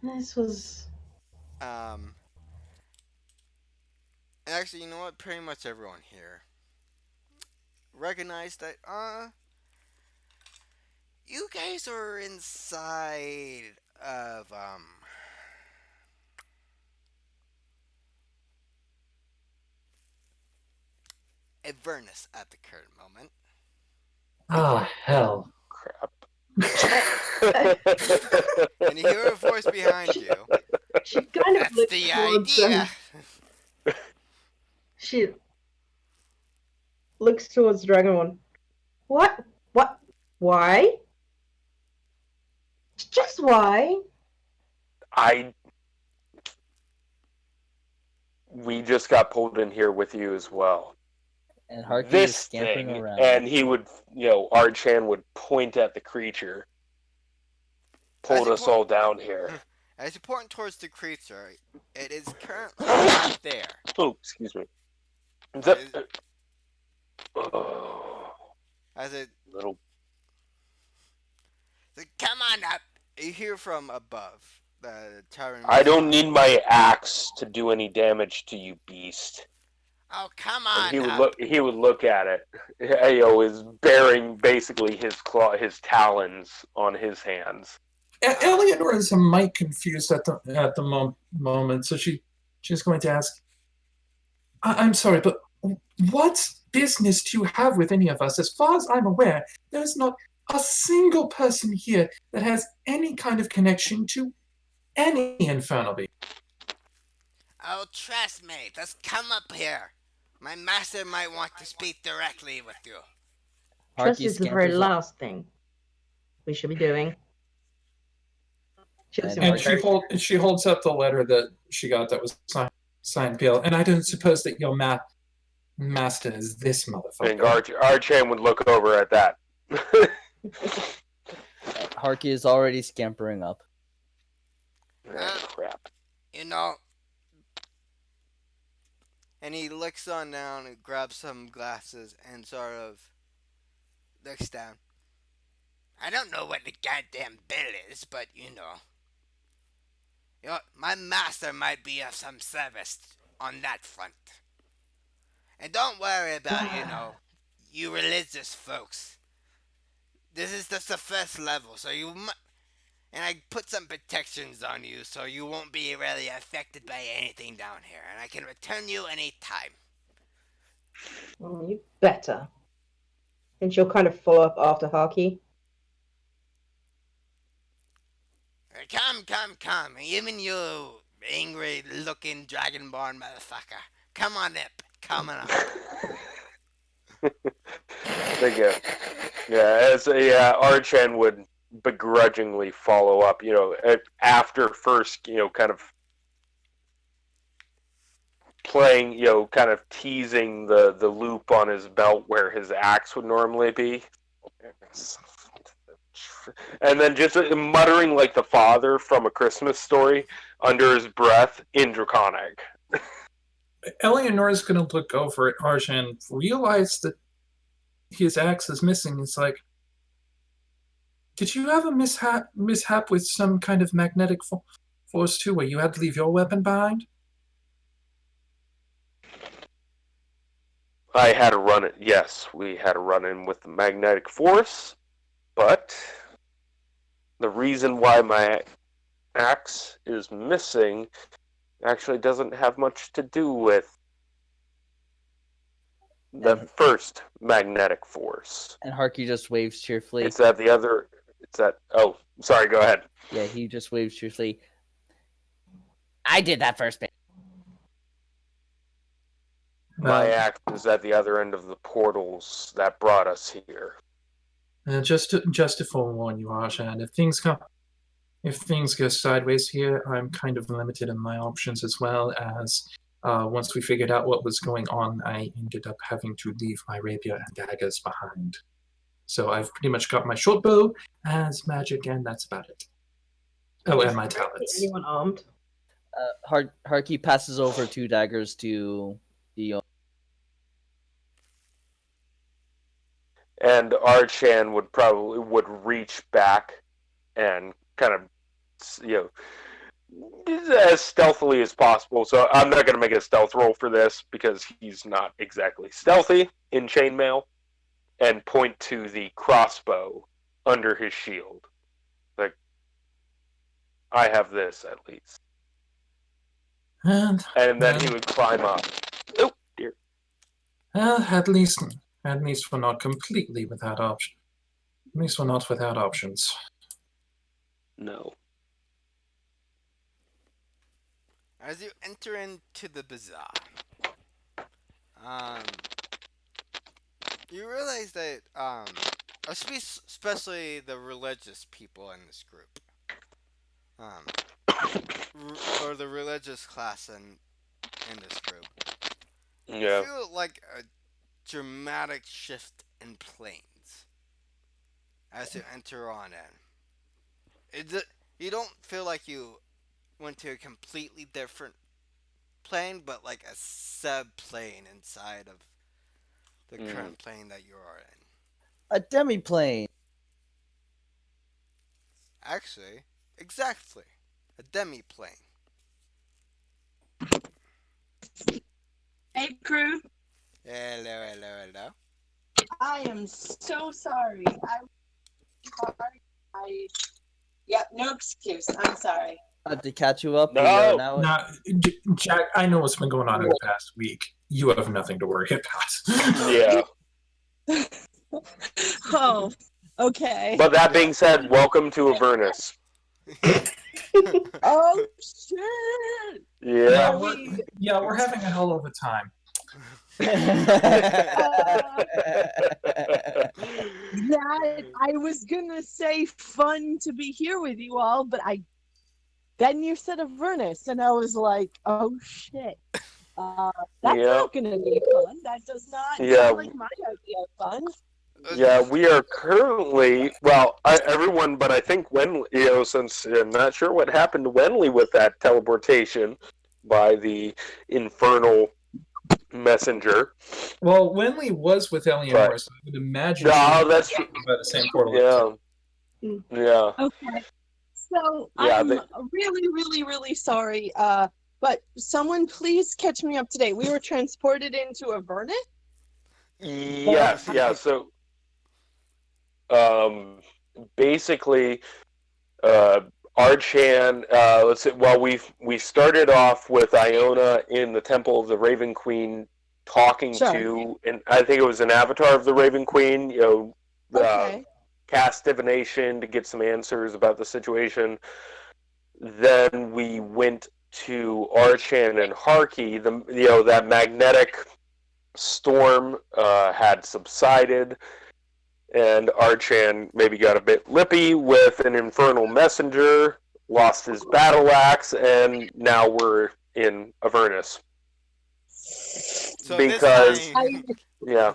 E: This was.
B: Actually, you know what? Pretty much everyone here recognize that, you guys are inside of, Avernus at the current moment.
C: Ah, hell.
A: Crap.
B: And you hear a voice behind you.
E: She kind of
B: That's
E: looks
B: the
E: towards
B: idea.
E: She looks towards Dragon. What? What? Why? Just why?
A: We just got pulled in here with you as well.
D: And Harky is
A: This
D: scampering
A: thing,
D: around.
A: and he would, Archan would point at the creature, pulled us all down here.
B: As you point towards the creature, it is currently not there.
A: Oh, excuse me.
B: As it
A: Little.
B: come on up. You hear from above the tavern.
A: I don't need my axe to do any damage to you, beast.
B: Oh, come on!
A: And he would look at it. Ayo is bearing basically his talons on his hands.
C: Eleonora is a mite confused at the moment, so she's going to ask, I'm sorry, but what business do you have with any of us? As far as I'm aware, there's not a single person here that has any kind of connection to any infernal being.
B: Oh, trust me. Just come up here. My master might want to speak directly with you.
E: Trust
D: Harky
E: is the very
D: scampers up,
E: last thing we should be doing. She looks
D: And
C: And
E: very
C: she holds up the letter that she got that was signed Peel. And I don't suppose that your master is this
A: I think
C: motherfucker.
A: Archan would look over at that.
D: Harky is already scampering up.
A: Crap.
B: You know. And he looks on down and grabs some glasses and sort of looks down. I don't know what the goddamn bill is, but you know, my master might be of some service on that front. And don't worry about, you religious folks. This is just the first level, so and I put some protections on you so you won't be really affected by anything down here, and I can return you anytime.
E: You better. And she'll kind of follow up after Harky.
B: Come. Even you, angry-looking dragonborn motherfucker. Come on up. Come on up.
A: Archan would begrudgingly follow up, after first, kind of playing, kind of teasing the loop on his belt where his axe would normally be. And then just muttering like the father from A Christmas Story under his breath in Draconic.
C: Eleanor's going to look over at Arjan, realize that his axe is missing. It's like, did you have a mishap with some kind of magnetic force too, where you had to leave your weapon behind?
A: I had to run it. Yes, we had to run in with the magnetic force, but the reason why my axe is missing actually doesn't have much to do with the first magnetic force.
D: And Harky just waves cheerfully.
A: It's at the other. It's at. Oh, sorry. Go ahead.
D: Yeah, he just waves cheerfully. I did that first bit.
A: My axe is at the other end of the portals that brought us here.
C: Just to forewarn you, Arjan, if things go sideways here, I'm kind of limited in my options, as well as once we figured out what was going on, I ended up having to leave my rapier and daggers behind. So I've pretty much got my short bow as magic, and that's about it. Oh, and my talents.
E: Anyone armed?
D: Harky passes over 2 daggers to the.
A: And Archan would reach back and kind of, as stealthily as possible. So I'm not going to make a stealth roll for this because he's not exactly stealthy in chainmail. And point to the crossbow under his shield. Like, I have this at least. And then he would climb up. Oh dear.
C: At least we're not completely without options. At least we're not without options.
A: No.
B: As you enter into the bazaar, you realize that, especially the religious people in this group, or the religious class in this group,
A: Yeah.
B: feel like a dramatic shift in planes as you enter on in. You don't feel like you went to a completely different plane, but like a sub-plane inside of the current plane that you are in.
D: A demi-plane.
B: Actually, exactly. A demi-plane.
F: Hey, crew.
B: Hello.
F: I am so sorry. Yep, no excuse. I'm sorry.
D: To catch you up.
A: No.
D: We are now.
C: Now, Jack, I know what's been going on in the past week. You have nothing to worry about.
A: Yeah.
F: Oh, Okay.
A: But that being said, welcome to Avernus.
F: Oh shit!
A: Yeah.
C: We're having a hell of a time.
F: That I was gonna say fun to be here with you all, but then you said Avernus, and I was like, oh shit. That's
A: Yeah.
F: not gonna be fun. That does not
A: Yeah.
F: sound like my idea of fun.
A: Yeah, we are currently, well, everyone, but I think Wenley, since I'm not sure what happened to Wenley with that teleportation by the infernal messenger.
C: Well, Winley was with Eleonora, so I would imagine she
A: No,
C: was
A: that's true.
C: by the same portal.
A: Yeah. Yeah.
F: Okay. So
A: Yeah,
F: I'm really, really, really sorry. But someone please catch me up to date. We were transported into Avernus?
A: Yes, yeah, so basically Archan, let's see, well, we started off with Iona in the Temple of the Raven Queen talking to, and I think it was an avatar of the Raven Queen,
F: Okay.
A: cast divination to get some answers about the situation. Then we went to Archan and Harky. That magnetic storm had subsided, and Archan maybe got a bit lippy with an infernal messenger, lost his battle axe, and now we're in Avernus.
B: So
A: Because
B: this time,
A: yeah,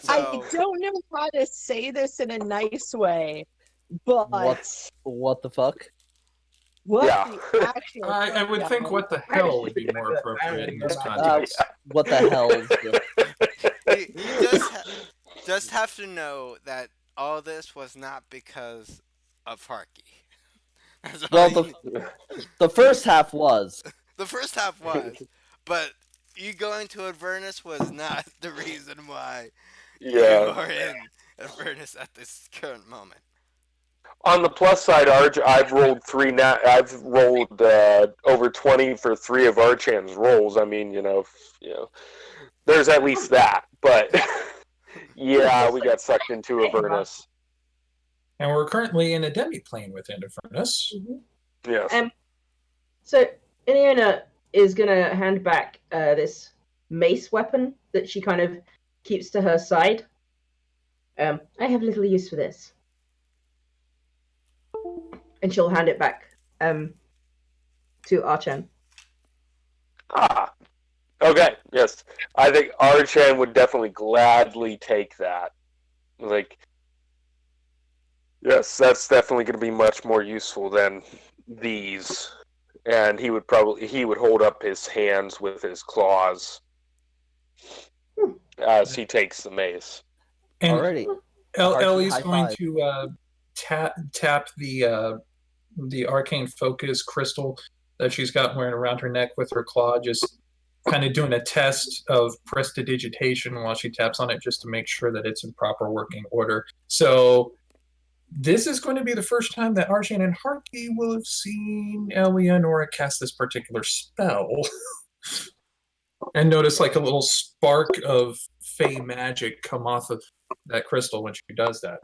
F: I
B: so
F: don't know how to say this in a nice way, but
D: What the fuck?
F: what
A: Yeah.
F: the actual
C: I would
F: fuck
C: think
F: am
C: what the hell would be more appropriate in this context.
D: What the hell is this?
B: you just have to know that all this was not because of Harky. That's all
D: Well,
B: you need.
D: the first half was.
B: The first half was, but you going to Avernus was not the reason why you
A: yeah.
B: are in Avernus at this current moment.
A: On the plus side, Arch, I've rolled I've rolled over 20 for 3 of Archan's rolls. I mean, there's at least that. But yeah, we got sucked into Avernus.
C: And we're currently in a demi-plane within Avernus.
A: Yes.
E: So Ileana is gonna hand back this mace weapon that she kind of keeps to her side. I have little use for this, and she'll hand it back to Archan.
A: Ah. Okay. Yes, I think Archan would definitely gladly take that. Like, yes, that's definitely going to be much more useful than these. And he would hold up his hands with his claws as he takes the mace.
C: And
D: Already.
C: Ellie's
D: high
C: going
D: five.
C: to tap the arcane focus crystal that she's got wearing around her neck with her claw, just kind of doing a test of prestidigitation while she taps on it just to make sure that it's in proper working order. So this is going to be the first time that Archan and Harky will have seen Eleonora cast this particular spell. And notice like a little spark of fey magic come off of that crystal when she does that.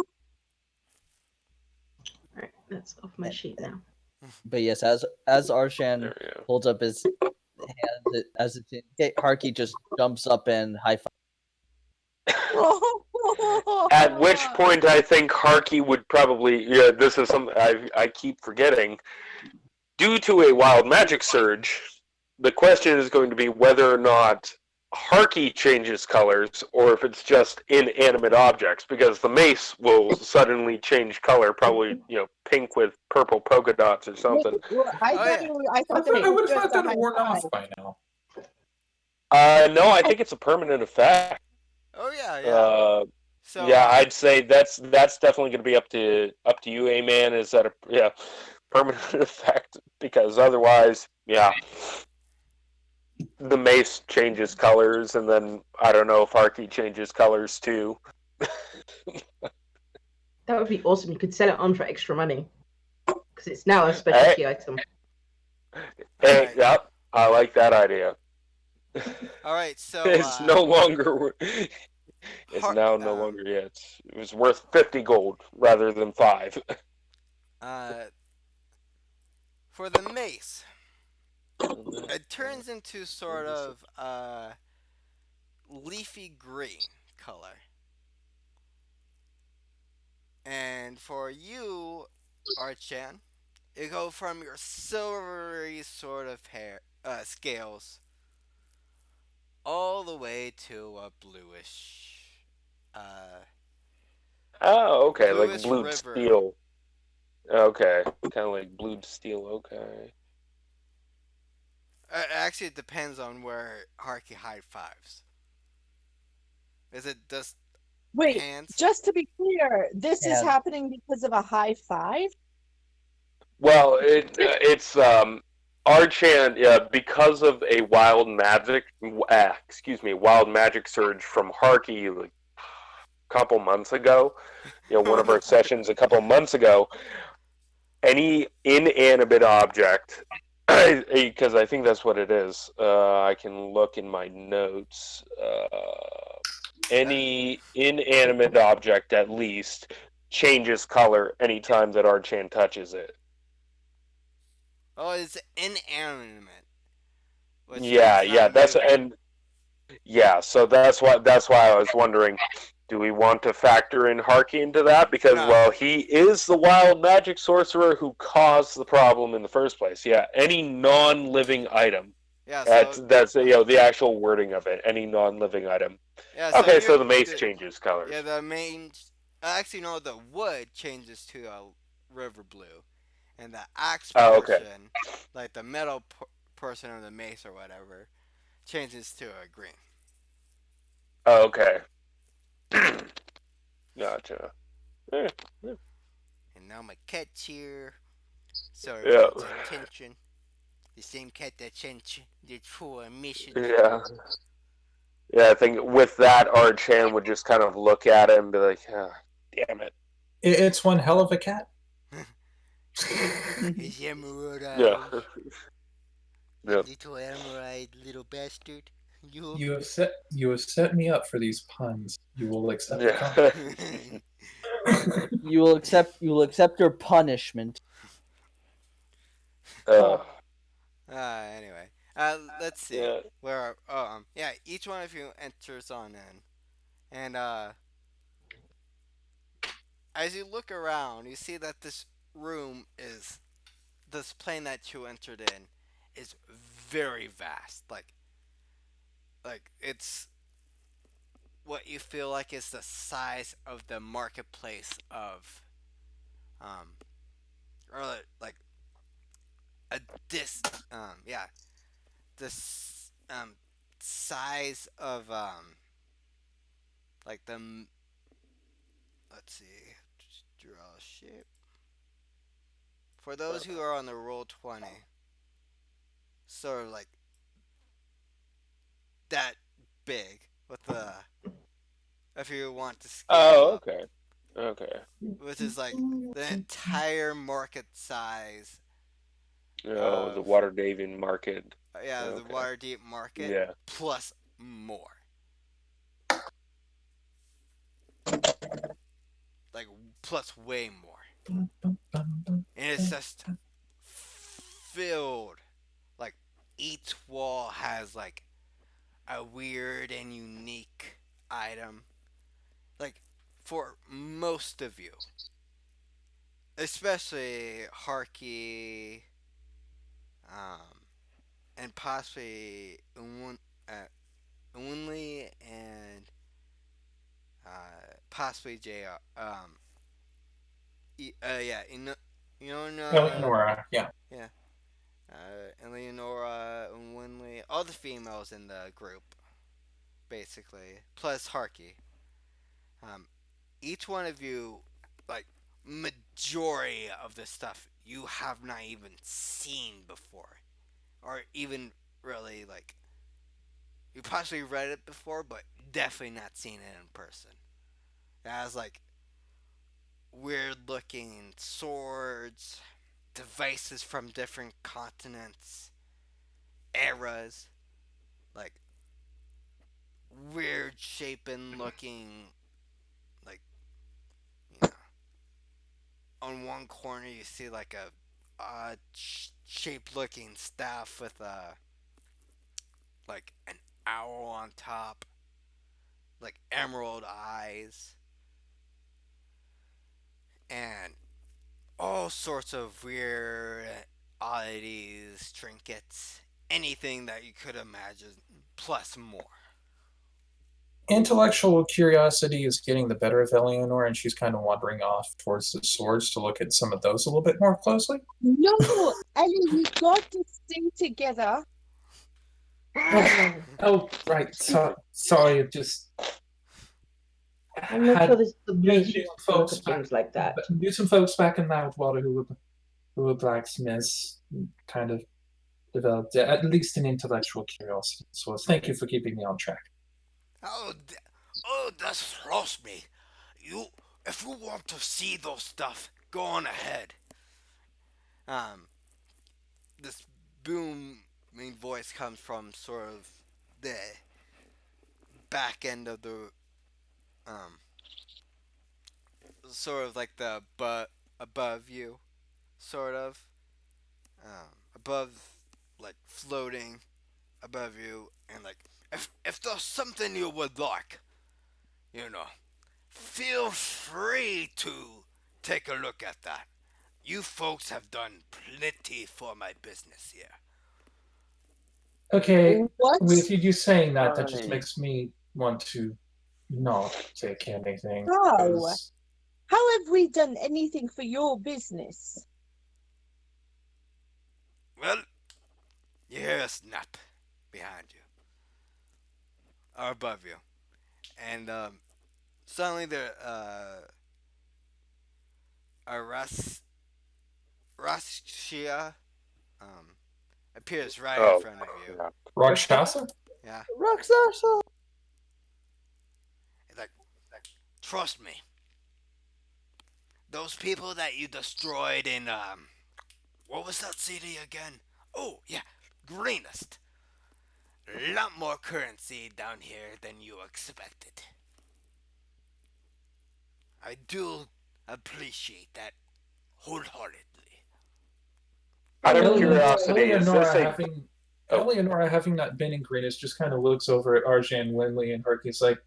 E: Alright, that's off my sheet now.
D: But yes, as Arshan
A: There we go.
D: holds up his hand as it's in, Harky just jumps up and high five.
A: At which point, I think Harky would probably. Yeah, this is something I keep forgetting. Due to a wild magic surge, the question is going to be whether or not Harky changes colors, or if it's just inanimate objects, because the mace will suddenly change color, probably pink with purple polka dots or something.
F: I thought
C: I would have thought that had worn off by now.
A: No, I think it's a permanent effect.
B: Oh yeah. So
A: Yeah, I'd say that's definitely going to be up to you, A-Man. Is that a permanent effect? Because otherwise, yeah, the mace changes colors, and then I don't know if Harky changes colors too.
E: That would be awesome. You could sell it on for extra money because it's now a specialty item.
A: Hey,
B: Alright.
A: yep, I like that idea.
B: all right, so
A: It's no longer. It's
B: Har-
A: now no longer. Yeah, it was worth 50 gold rather than 5.
B: uh, for the mace, it turns into sort of leafy green color. And for you, Archan, it go from your silvery sort of hair scales all the way to a uh,
A: Oh, okay, like
B: bluish
A: blued
B: river.
A: steel. Okay, kind of like blued steel. Okay.
B: Actually, it depends on where Harky high fives. Is it just
F: Wait,
B: hands?
F: just to be clear, this is
D: Yeah.
F: happening because of a high five?
A: Well, it's Archan, yeah, because of a wild magic surge from Harky like a couple months ago. One of our sessions a couple months ago. Any inanimate object, because I think that's what it is. I can look in my notes. Any inanimate object, at least, changes color anytime that Archan touches it.
B: Oh, it's inanimate, which
A: Yeah,
B: means
A: yeah,
B: not moving.
A: so that's why I was wondering, do we want to factor in Harky into that? Because
B: No.
A: well, he is the wild magic sorcerer who caused the problem in the first place. Yeah, any non-living item.
B: Yeah. So
A: That's the actual wording of it. Any non-living item.
B: yeah. So
A: Okay,
B: you're
A: so the mace changes
B: yeah.
A: colors.
B: The main. Actually, no. The wood changes to a river blue, and the axe
A: Oh, okay.
B: portion, like the metal portion of the mace or whatever, changes to a green.
A: Oh, okay. Gotcha. Eh,
B: And now my cat's here, so
A: yeah,
B: everyone's attention. The same cat that sent the for a message.
A: yeah, yeah. I think with that, Archan would just kind of look at it and be like, ah, "Damn it."
C: It's one hell of a cat.
B: His emerald
A: Yeah,
B: eyes.
A: yeah.
B: Little emerald, little bastard. You.
C: You have set me up for these puns. You will accept the
A: Yeah.
C: compliment.
D: You will accept your punishment.
B: Anyway, let's see.
A: Yeah.
B: Where are, yeah, each one of you enters on in, and as you look around, you see that this room is this plane that you entered in is very vast. Like it's what you feel like is the size of the marketplace of um or like a yeah, this size of like the let's see, just draw a shape. For those who are on the roll 20, sort of like that big with the if you want to scale
A: Oh,
B: up,
A: okay. Okay.
B: which is like the entire market size
A: Oh, the
B: of
A: Waterdeep market.
B: yeah, the
A: Okay.
B: Waterdeep market
A: Yeah.
B: plus more. Like plus way more. And it's just filled. Like each wall has like a weird and unique item. Like for most of you, especially Harky, and possibly Unli and possibly JR. Yeah, Iona,
C: Eleonora, yeah.
B: yeah, Eleonora, Unli, all the females in the group, basically, plus Harky. Um, each one of you, like, majority of the stuff you have not even seen before, or even really like you possibly read it before, but definitely not seen it in person. It has like weird looking swords, devices from different continents, eras, like weird shaping looking, like, you know, on one corner you see like a odd shaped looking staff with like an owl on top, like emerald eyes, and all sorts of weird oddities, trinkets, anything that you could imagine, plus more.
C: Intellectual curiosity is getting the better of Eleanor, and she's kind of wandering off towards the swords to look at some of those a little bit more closely.
F: No, Ellie, we got to stay together.
C: Oh, right. Sorry, just
E: I'm not
C: had
E: sure this is the place
C: knew
E: you
C: some
E: want to look
C: folks
E: at things like that.
C: knew some folks back in Loudwater who were blacksmiths, kind of developed at least an intellectual curiosity. So thank you for keeping me on track.
B: Oh, oh, that's lost me. You, if you want to see those stuff, go on ahead. Um, this booming voice comes from sort of the back end of the, um, sort of like the above you, sort of, above, like floating above you, and like if there's something you would like, you know, feel free to take a look at that. You folks have done plenty for my business here.
C: Okay,
F: What?
C: with you saying that, that just
A: Right.
C: makes me want to not take anything.
F: How?
C: 'Cause
F: How have we done anything for your business?
B: Well, you hear a snap behind you, or above you, and suddenly there, a Rashia, um, appears right in
A: Oh,
B: front of you.
A: crap.
C: Rakshasa?
B: Yeah,
D: Rakshasa.
B: it's like, trust me. Those people that you destroyed in what was that city again? Oh yeah, Greenest. A lot more currency down here than you expected. I do appreciate that wholeheartedly.
A: Out of
C: Eleanor,
A: curiosity, is this a Oh.
C: Eleonora, having not been in Greenwich, just kind of looks over at Arjan, Winley, and Harky's like,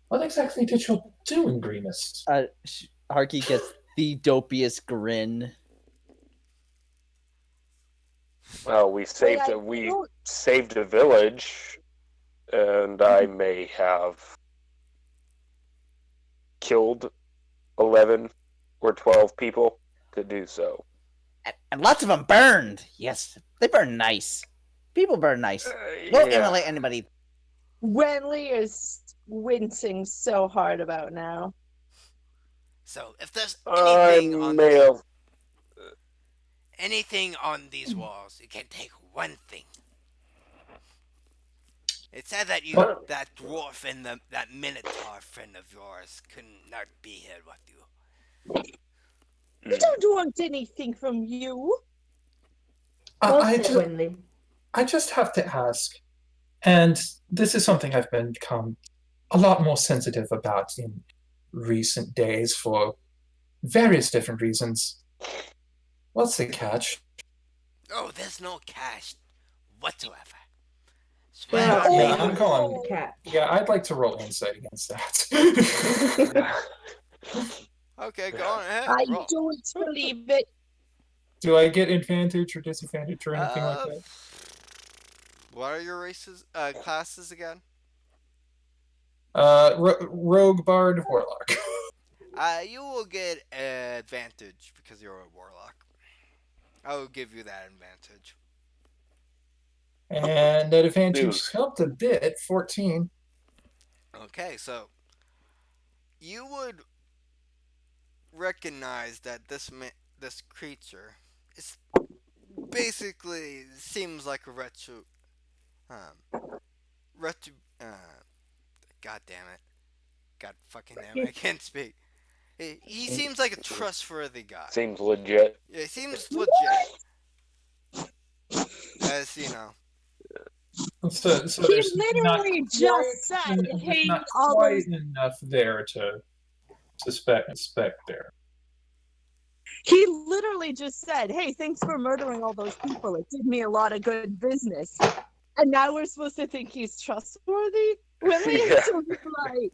C: what exactly did you do in Greenwich?
D: Harky gets the dopiest grin.
A: well, we saved
F: I
A: we
F: don't-
A: saved a village, and I may have killed 11 or 12 people to do so.
D: And lots of them burned. Yes, they burn nice. People burn nice. Don't
A: Yeah.
D: immolate anybody.
F: Wenley is wincing so hard about now.
B: So if there's
A: I
B: anything anything on these walls, you can take one thing. It said that that dwarf and that minotaur friend of yours could not be here with you.
F: I don't want anything from you.
E: Well
C: I,
E: said,
C: just,
E: Winley.
C: I just have to ask, and this is something I've become a lot more sensitive about in recent days for various different reasons. What's the catch?
B: Oh, there's no cash whatsoever.
E: There are
F: Oh,
C: Yeah,
E: things
C: I'm going.
E: in the cat.
C: Yeah, I'd like to roll insight against that.
B: Okay, go on ahead.
F: I
B: Roll.
F: don't believe it.
C: Do I get advantage or disadvantage or anything like that?
B: What are your classes again?
C: Rogue, Bard, Warlock.
B: You will get advantage because you're a warlock. I will give you that advantage.
C: And that advantage
A: Dude.
C: helped a bit, 14.
B: Okay, so you would recognize that this creature is basically seems like a God damn it, God fucking damn it, I can't speak. He seems like a trustworthy guy.
A: Seems legit.
B: Yeah, he seems legit. As you know.
C: So
F: He
C: there's not
F: literally
C: quite,
F: just said,
C: there's
F: "Hey,
C: not
F: all
C: quite
F: those."
C: enough there to suspect there.
F: He literally just said, "Hey, thanks for murdering all those people. It did me a lot of good business." And now we're supposed to think he's trustworthy? Really?
A: Yeah.
F: So he's like,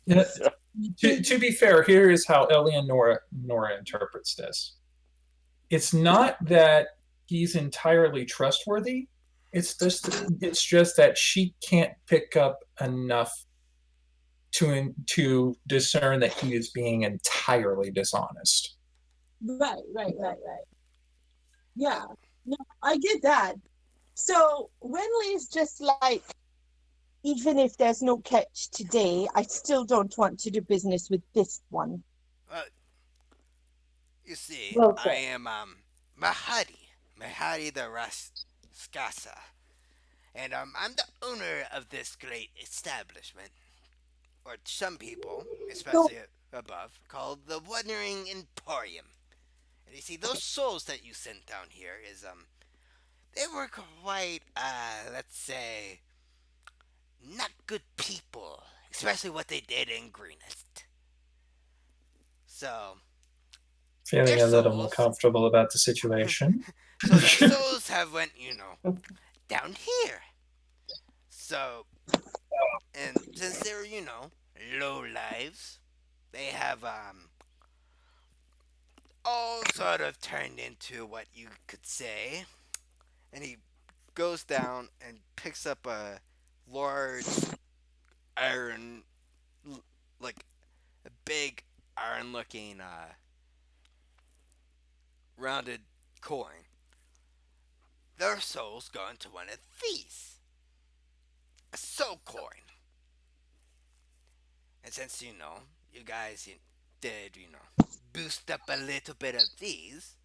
C: Yeah,
A: So,
C: to be fair, here is how Eleonora Nora interprets this. It's not that he's entirely trustworthy. It's just that she can't pick up enough to discern that he is being entirely dishonest.
F: right. Yeah, no, I get that. So Winley's just like, even if there's no catch today, I still don't want to do business with this one.
B: Uh, you see,
E: Well
B: I
E: said.
B: am Mahadi the Raskasa, and I'm the owner of this great establishment, or some people,
F: So,
B: especially above, called the Wandering Emporium. And you see, those souls that you sent down here they were quite, let's say, not good people, especially what they did in Greenest. So their
C: Feeling a little more
B: souls,
C: comfortable about the situation.
B: so their souls have went, down here. So, and since they're, low lives, they have all sort of turned into what you could say. And he goes down and picks up a large iron, like a big iron looking rounded coin. Their souls go into one of these. A soul coin. And since, you guys did, boost up a little bit of these,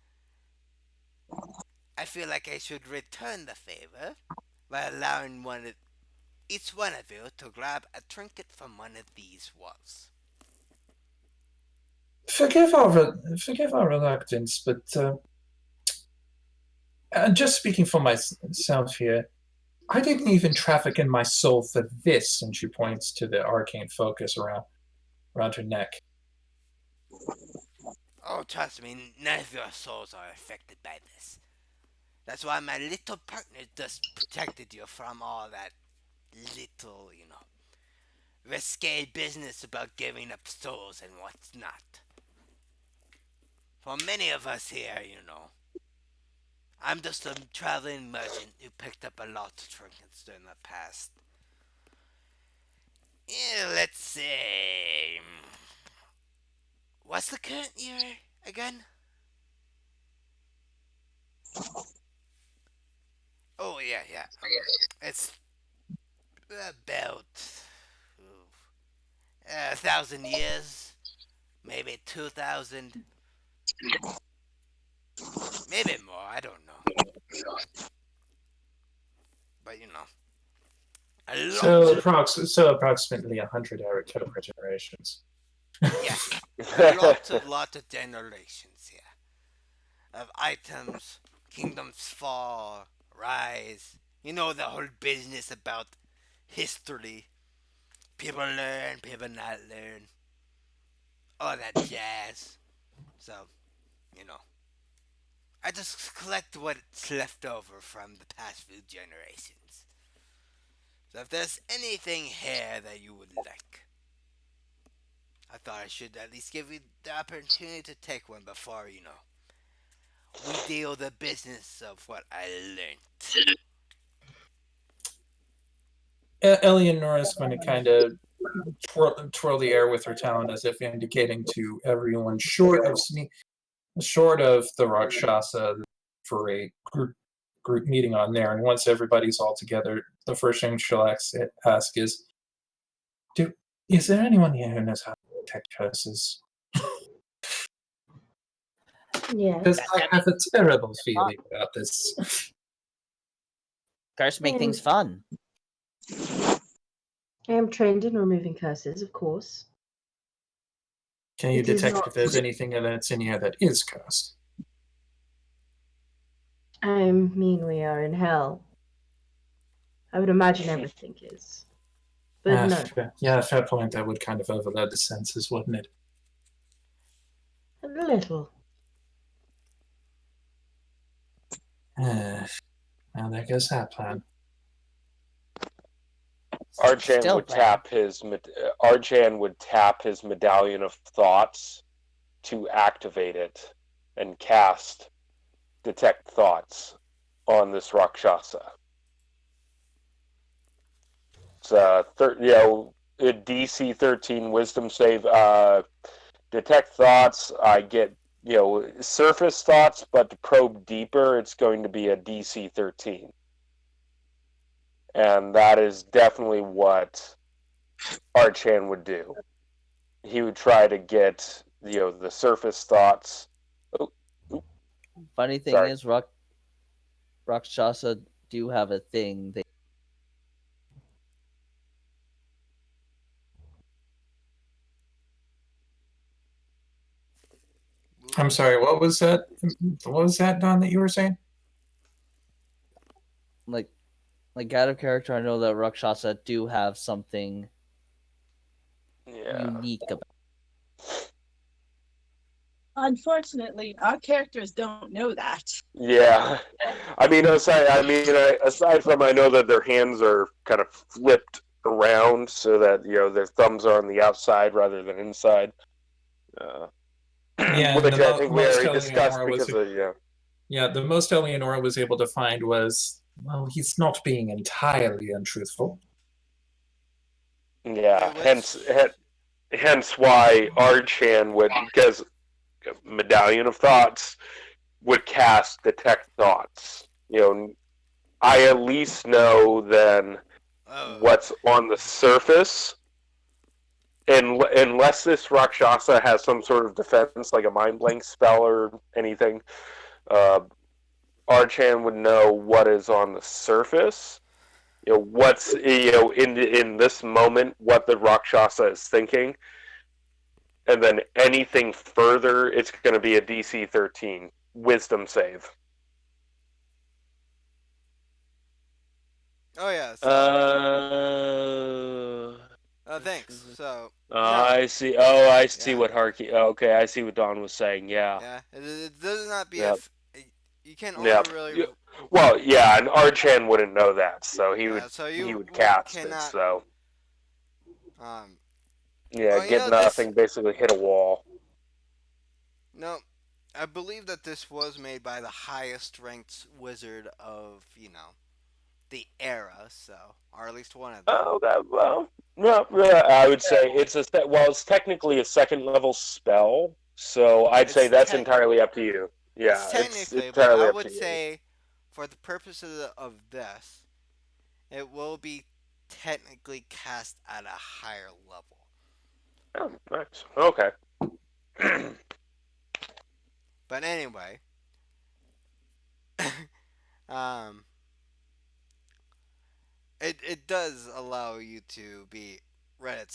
B: I feel like I should return the favor by allowing each one of you to grab a trinket from one of these walls.
C: Forgive our reluctance, but just speaking for myself here, I didn't even traffic in my soul for this. And she points to the arcane focus around her neck.
B: Oh, trust me, none of your souls are affected by this. That's why my little partner just protected you from all that little, risque business about giving up souls and what's not. For many of us here, I'm just a traveling merchant who picked up a lot of trinkets during the past. Yeah, let's see. What's the current year again? Oh, yeah. It's about 1,000 years, maybe 2,000, maybe more. I don't know, but a
C: So,
B: lot.
C: approximately 100 Aarakocra generations.
B: Yes, a lot of generations here of items, kingdoms fall, rise. You know the whole business about history. People learn, people not learn, all that jazz. So, you know, I just collect what's left over from the past few generations. So if there's anything here that you would like, I thought I should at least give you the opportunity to take one before, we deal the business of what I learned.
C: Eleonora is going to kind of twirl the air with her talon as if indicating to everyone short of the Rakshasa for a group meeting on there. And once everybody's all together, the first thing she'll ask is, is there anyone here who knows how to detect curses?
E: Yeah.
C: Because I have a terrible feeling about this.
D: Curse make things fun.
E: I am trained in removing curses, of course.
C: Can you
E: It is
C: detect
E: not-
C: if there's anything that's in here that is cursed?
E: I mean, we are in hell. I would imagine everything is. But no,
C: Fair point. That would kind of overload the senses, wouldn't it?
E: a little.
C: Well, there goes that plan.
A: Archan
D: Still
A: would
D: bad.
A: tap his Archan would tap his medallion of thoughts to activate it and cast detect thoughts on this Rakshasa. It's a DC 13 Wisdom save. Detect thoughts. I get surface thoughts, but to probe deeper, it's going to be a DC 13, and that is definitely what Archan would do. He would try to get the surface thoughts.
D: Funny thing
A: Sorry.
D: is, Rakshasa do have a thing.
C: I'm sorry. What was that? What was that, Don? That you were saying?
D: Like out of character, I know that Rakshasa do have something unique about.
F: Unfortunately, our characters don't know that.
A: Yeah, aside from I know that their hands are kind of flipped around so that their thumbs are on the outside rather than inside.
C: Yeah,
A: which
C: and
A: I think we
C: most
A: already discussed
C: Eleonora was
A: because of
C: the most Eleonora was able to find was, well, he's not being entirely untruthful.
A: yeah.
B: What's
A: Hence why Archan would, because Medallion of Thoughts would cast Detect Thoughts. I at least know then what's on the surface. And unless this Rakshasa has some sort of defense, like a Mind Blank spell or anything, Archan would know what is on the surface. What's in this moment, what the Rakshasa is thinking, and then anything further, it's going to be a DC 13 Wisdom save.
B: Oh yeah. Thanks. So no.
A: I see. Oh, I see
B: Yeah.
A: what Harky. Okay, I see what Don was saying. Yeah.
B: Yeah. It does not be
A: Yep.
B: you can only
A: Yep.
B: really.
A: Well, yeah, and Archan wouldn't know that, so he would
B: So
A: he
B: you
A: would cast it.
B: cannot.
A: So
B: Well,
A: get nothing, basically hit a wall.
B: No, I believe that this was made by the highest ranked wizard of the era, so or at least one of them.
A: Oh, no, I would say it's technically a second level spell, so I'd say that's entirely up to you. Yeah,
B: it's
A: it's
B: technically, but
A: entirely
B: I
A: up
B: would
A: to you.
B: say, for the purposes of this, it will be technically cast at a higher level.
A: Oh, nice. Okay.
B: But anyway, um, it does allow you to be read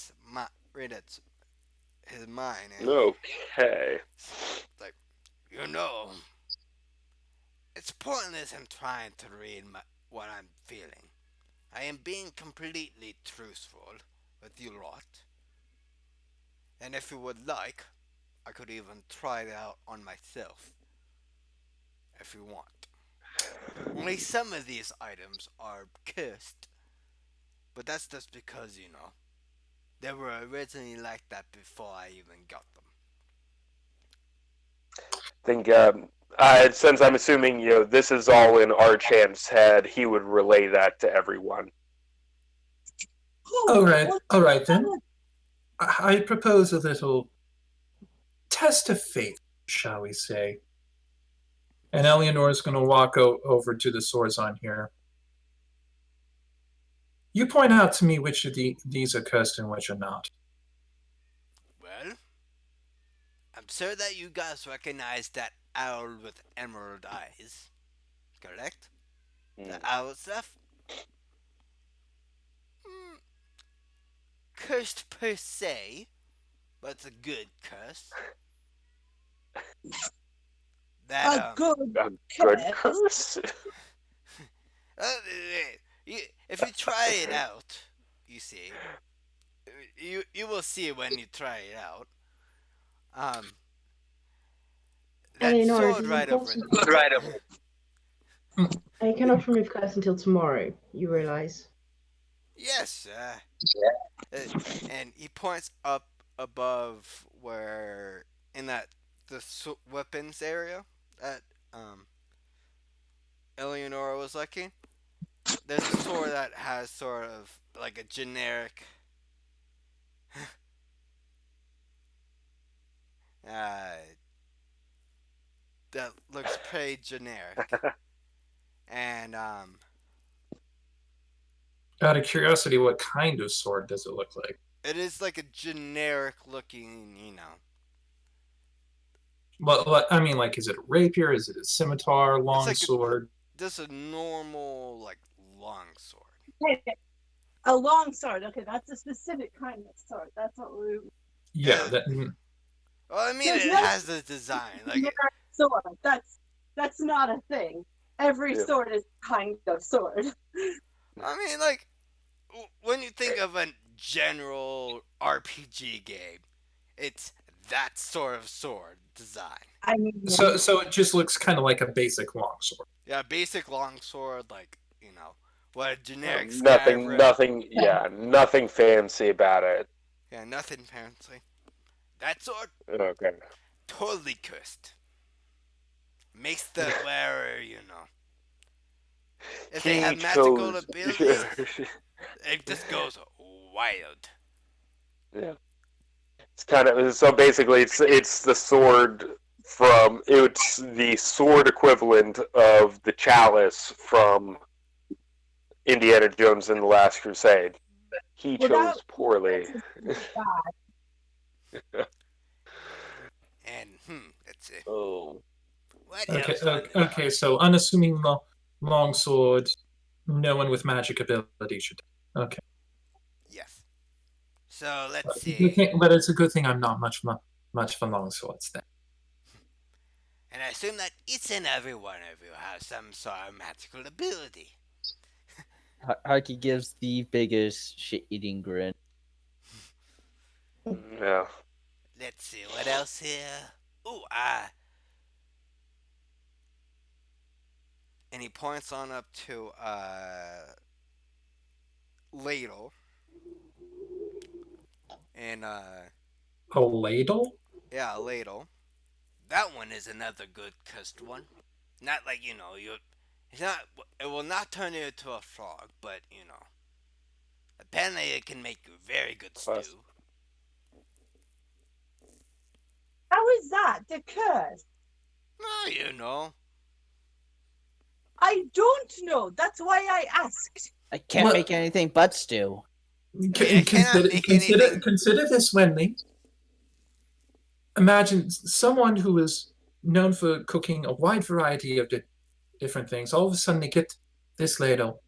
B: his mind, and
A: Okay.
B: like it's pointless in trying to read what I'm feeling. I am being completely truthful with you lot. And if you would like, I could even try it out on myself. If you want. Only some of these items are cursed. But that's just because, they were originally like that before I even got them.
A: I think since I'm assuming this is all in Archan's head, he would relay that to everyone.
C: All right then. I propose a little test of faith, shall we say. And Eleanor's going to walk over to the Sorzon here. You point out to me which of these are cursed and which are not.
B: Well, I'm sure that you guys recognize that owl with emerald eyes. Correct? The owl stuff? Cursed per se, but it's a good curse.
F: A good
A: A good curse?
B: you, if you try it out, you see, you will see when you try it out. Um, that
E: Eleanor, it
B: sword
E: is
B: right over
E: important.
B: there.
E: I cannot remove curse until tomorrow. You realize?
B: Yes, uh, and he points up above where in that weapons area that um Eleonora was looking. There's a sword that has sort of like a generic uh that looks pretty generic. And
C: Out of curiosity, what kind of sword does it look like?
B: it is like a generic looking, you know.
C: Well, I mean, like, is it a rapier? Is it a scimitar,
B: It's
C: long
B: like
C: sword?
B: just a normal like long sword.
F: Okay, a long sword. Okay, that's a specific kind of sword. That's what we.
C: Yeah,
B: Well, I mean,
F: There's
B: it
F: no
B: has a design. Like,
F: generic sword. That's not a thing. Every
A: Yeah.
F: sword is a kind of sword.
B: I mean, like, when you think of a general RPG game, it's that sort of sword design.
F: I mean,
C: so it just looks kind of like a basic long sword.
B: Yeah, basic longsword, like, you know, what a generic
A: Nothing,
B: Skyrim.
A: nothing, yeah, nothing fancy about it.
B: Yeah, nothing fancy. That sword,
A: Okay.
B: totally cursed. Makes the wearer, you know. If they
A: He
B: have magical
A: chose.
B: abilities, it just goes wild.
A: Yeah. It's kind of so basically it's the sword from it's the sword equivalent of the chalice from Indiana Jones and the Last Crusade. He
F: without
A: chose poorly.
B: And, let's see.
A: Oh.
B: What
C: Okay,
B: else on the.
C: okay. So unassuming long sword, no one with magic ability should. Okay,
B: Yes. So let's
C: but it's a good
B: see.
C: thing, but it's a good thing I'm not much for long swords then.
B: And I assume that each and every one of you has some sort of magical ability.
D: Harky gives the biggest shit-eating grin.
A: Yeah.
B: Let's see, what else here? Ooh, and he points on up to ladle. And
C: A ladle?
B: yeah, ladle. That one is another good cursed one. Not like, you know, you it's not it will not turn you into a frog, but you know. Apparently it can make you very good
A: Plus,
B: stew.
F: How is that the curse?
B: Oh, you know.
F: I don't know. That's why I asked.
D: I can't
C: What?
D: make anything but stew.
B: I mean, I cannot make anything.
C: Consider this, Wendy. Imagine someone who is known for cooking a wide variety of different things. All of a sudden, they get this ladle.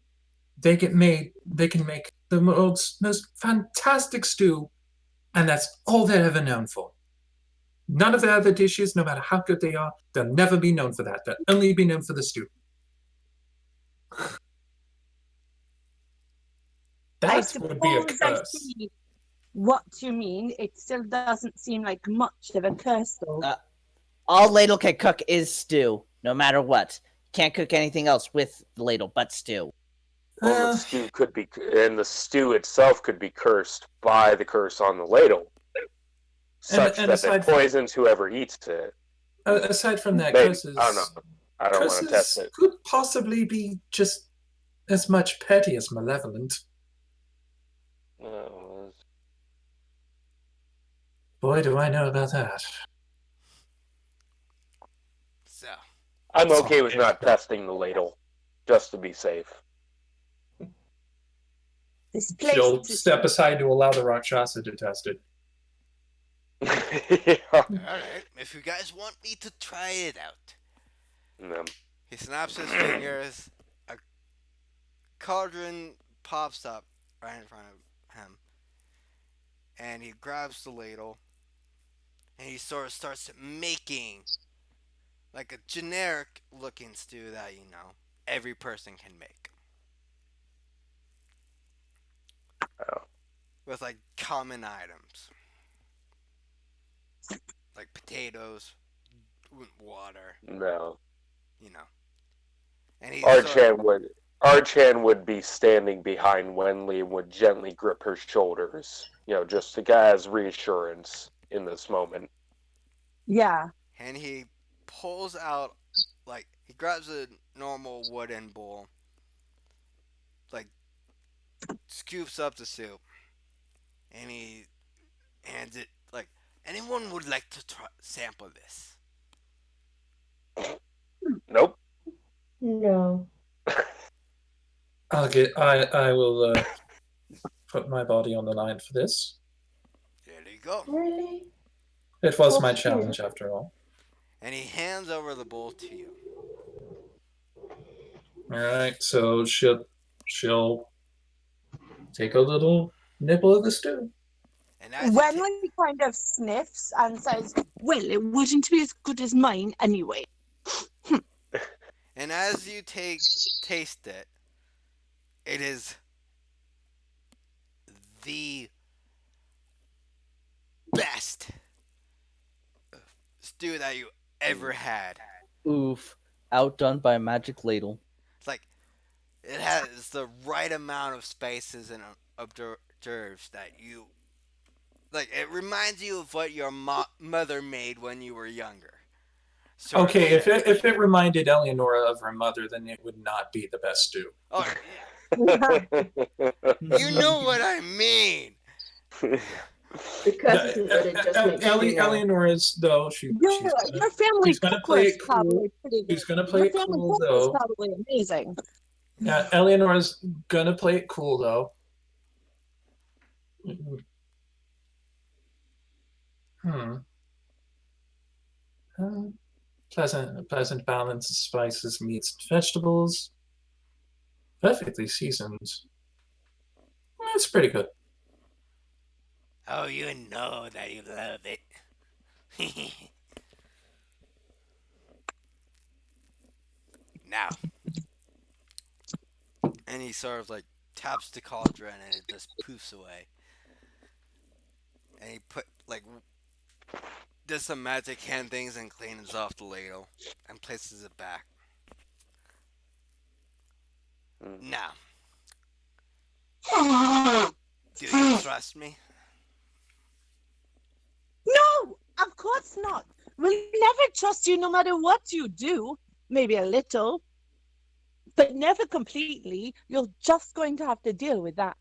C: They get made. They can make the most fantastic stew, and that's all they're ever known for. None of the other dishes, no matter how good they are, they'll never be known for that. They'll only be known for the stew.
F: I
C: That would be a
F: suppose I
C: curse.
F: see what you mean. It still doesn't seem like much of a curse, though.
D: All ladle can cook is stew, no matter what. Can't cook anything else with the ladle but stew.
A: well, the stew could be, and the stew itself could be cursed by the curse on the ladle, such
C: and
A: that it poisons whoever eats it.
C: aside from that,
A: Maybe.
C: curses.
A: I don't know. I don't want to test
C: Curses
A: it.
C: could possibly be just as much petty as malevolent.
A: Oh,
C: Boy, do I know about that.
B: So,
A: I'm
C: Sorry.
A: okay with not testing the ladle, just to be safe.
F: This place
C: She'll
F: is
C: step aside to allow the Rakshasa to test it.
A: Yeah.
B: alright. If you guys want me to try it out.
A: No.
B: He snaps his fingers. A cauldron pops up right in front of him. And he grabs the ladle. And he sort of starts making like a generic looking stew that, you know, every person can make. with like common items like potatoes, water,
A: No.
B: you know. And he's sort of
A: Archan would Archan would be standing behind Wenli and would gently grip her shoulders, just to as reassurance in this moment.
F: Yeah.
B: and he pulls out like he grabs a normal wooden bowl, like scoops up the soup, and he hands it like anyone would like to sample this.
A: Nope.
E: No.
C: I will put my body on the line for this.
B: There you go.
E: Really?
C: It was my
E: Poor kid.
C: challenge after all.
B: And he hands over the bowl to you.
C: All right, so she'll take a little nibble of the stew.
B: And as you
F: Wenley kind of sniffs and says, "Well, it wouldn't be as good as mine anyway."
B: and as you taste it, it is the best stew that you ever had.
D: Oof. Outdone by a magic ladle.
B: It's like it has the right amount of spices and herbs that you like. It reminds you of what your mother made when you were younger. Sort of
C: Okay, if
B: shit.
C: it reminded Eleonora of her mother, then it would not be the best stew.
B: Oh, you know what I mean.
E: The curse isn't that it just makes you know.
C: Eleonora's though
F: Your family
C: she's gonna
F: cook
C: play
F: was
C: it cool.
F: probably pretty good.
C: She's gonna play
F: Your
C: it
F: family
C: cool
F: cook was
C: though.
F: probably amazing.
C: Eleonora's gonna play it cool though. Hmm. Pleasant balance of spices, meats, and vegetables. Perfectly seasoned. That's pretty good.
B: Oh, you know that you love it. Now, and he sort of like taps the cauldron and it just poofs away. And he put like does some magic hand things and cleans off the ladle and places it back. Now, do you trust me?
F: No, of course not. We'll never trust you no matter what you do. Maybe a little, but never completely. You're just going to have to deal with that.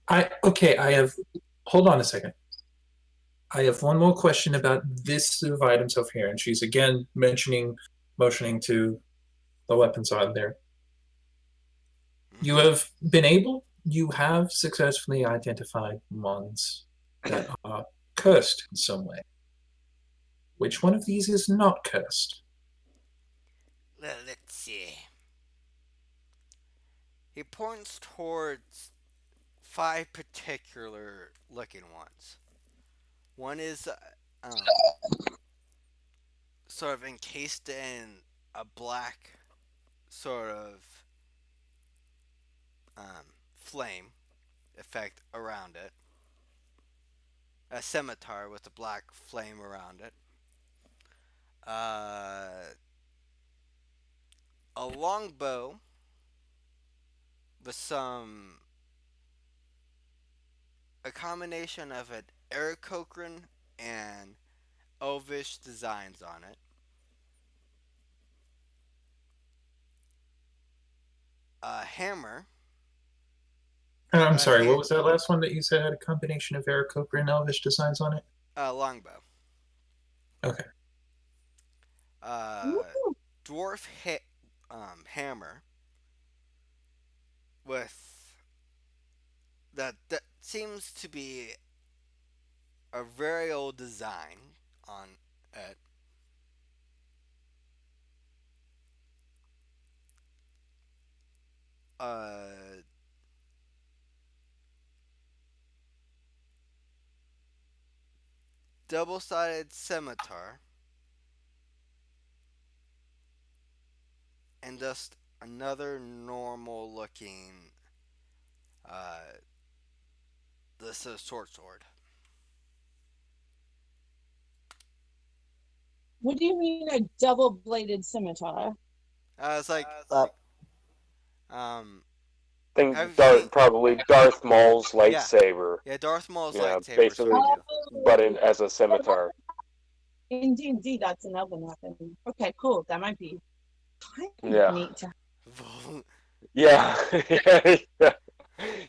C: I have hold on a second. I have one more question about this set of items over here, and she's again motioning to the weapons on there. You have successfully identified ones that are cursed in some way. Which one of these is not cursed?
B: Well, let's see. He points towards 5 particular looking ones. One is um, sort of encased in a black sort of flame effect around it. A scimitar with a black flame around it. A longbow with a combination of an Aarakocran and elvish designs on it. A hammer.
C: I'm sorry, what was that last one that you said had a combination of Aarakocra and Elvish designs on it?
B: Longbow.
C: Okay.
B: Dwarf hammer with that seems to be a very old design on it. Double-sided scimitar and just another normal looking This is short sword.
F: What do you mean a double-bladed scimitar?
B: It's like
D: Uh,
B: um.
A: Think
B: Have you seen?
A: probably Darth Maul's
B: Yeah,
A: lightsaber.
B: yeah. Darth Maul's
A: Yeah,
B: lightsaber
A: basically,
B: sword too.
A: but as a scimitar.
F: Indeed, that's an elven weapon. Okay, cool. That might be kind of
A: Yeah.
F: neat to
A: Yeah. Yeah.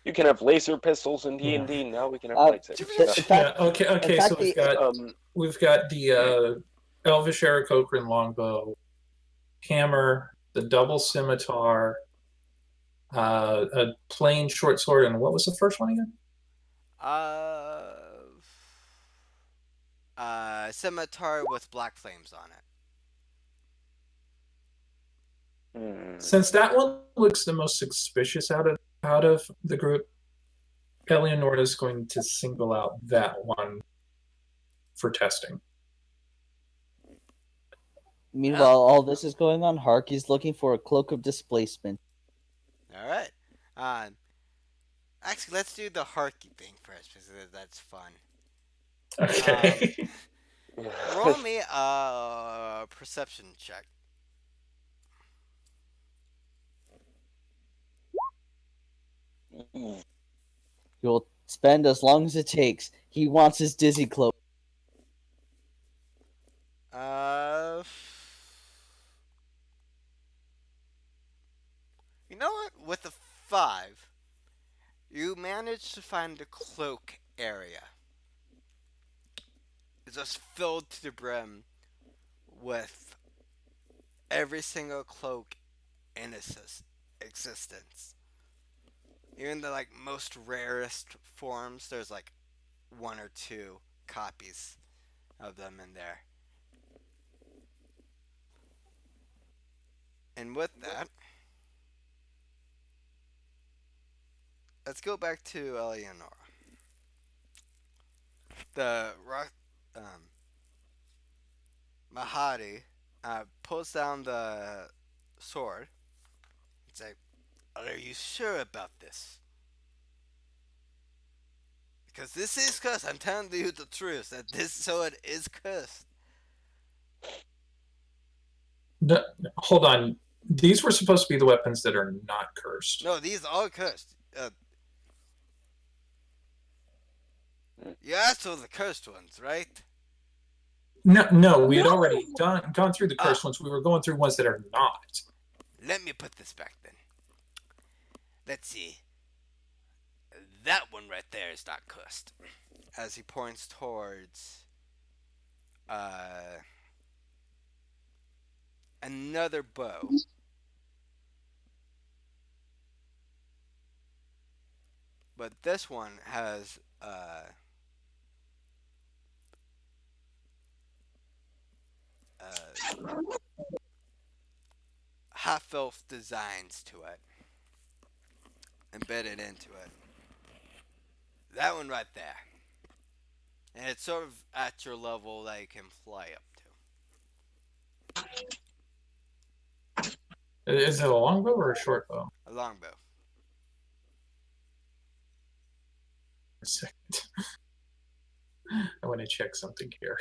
A: You can have laser pistols in D&D. Now we can have lightsabers.
D: in
C: Yeah.
D: fact,
C: Okay.
D: in
C: Okay.
D: fact,
C: So we've got the Elvish Aarakocra longbow, hammer, the double scimitar, a plain short sword, and what was the first one again?
B: uh, scimitar with black flames on it.
C: Since that one looks the most suspicious out of the group, Eleanor is going to single out that one for testing.
D: meanwhile, all this is going on. Harky's looking for a cloak of displacement.
B: All right. Actually, let's do the Harky thing first because that's fun.
C: Okay.
B: Roll me a perception check.
D: He'll spend as long as it takes. He wants his dizzy cloak.
B: Uh, you know what? With a 5, you manage to find the cloak area. It's just filled to the brim with every single cloak in existence. Even the like most rarest forms, there's like one or two copies of them in there. And with that, let's go back to Eleonora. The Mahadi pulls down the sword and says, "Are you sure about this? Because this is cursed. I'm telling you the truth that this sword is cursed."
C: No, hold on. These were supposed to be the weapons that are not cursed.
B: No, these are cursed. You asked for the cursed ones, right?
C: No, we had
F: No!
C: already gone through the cursed ones. We were going through ones that are not.
B: Let me put this back then. Let's see. That one right there is not cursed. As he points towards another bow. But this one has half elf designs to it embedded into it. That one right there. And it's sort of at your level that you can fly up to.
C: Is it a longbow or a short bow?
B: A longbow.
C: A second. I want to check something here.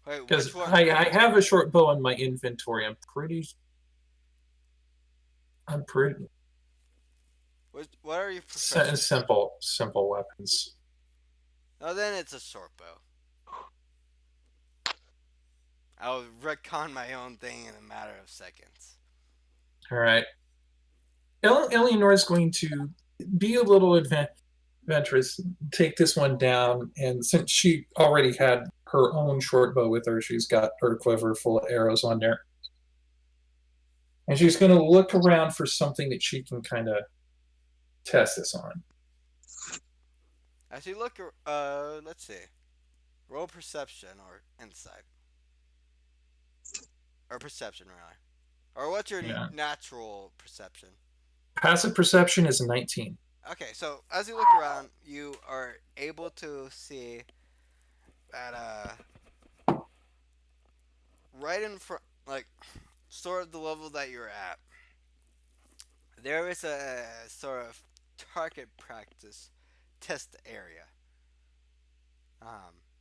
B: Wait,
C: Because
B: which one?
C: I have a short bow in my inventory. I'm pretty.
B: What are you proficient?
C: Simple weapons.
B: Oh, then it's a short bow. I'll retcon my own thing in a matter of seconds.
C: All right. Eleanor is going to be a little adventurous, take this one down, and since she already had her own short bow with her, she's got her quiver full of arrows on there. And she's going to look around for something that she can kind of test this on.
B: As you look, let's see. Roll perception or insight. Or perception, rather. Or what's your natural perception?
C: Passive perception is a 19.
B: Okay, so as you look around, you are able to see that, right in front, like, sort of the level that you're at, there is a sort of target practice test area.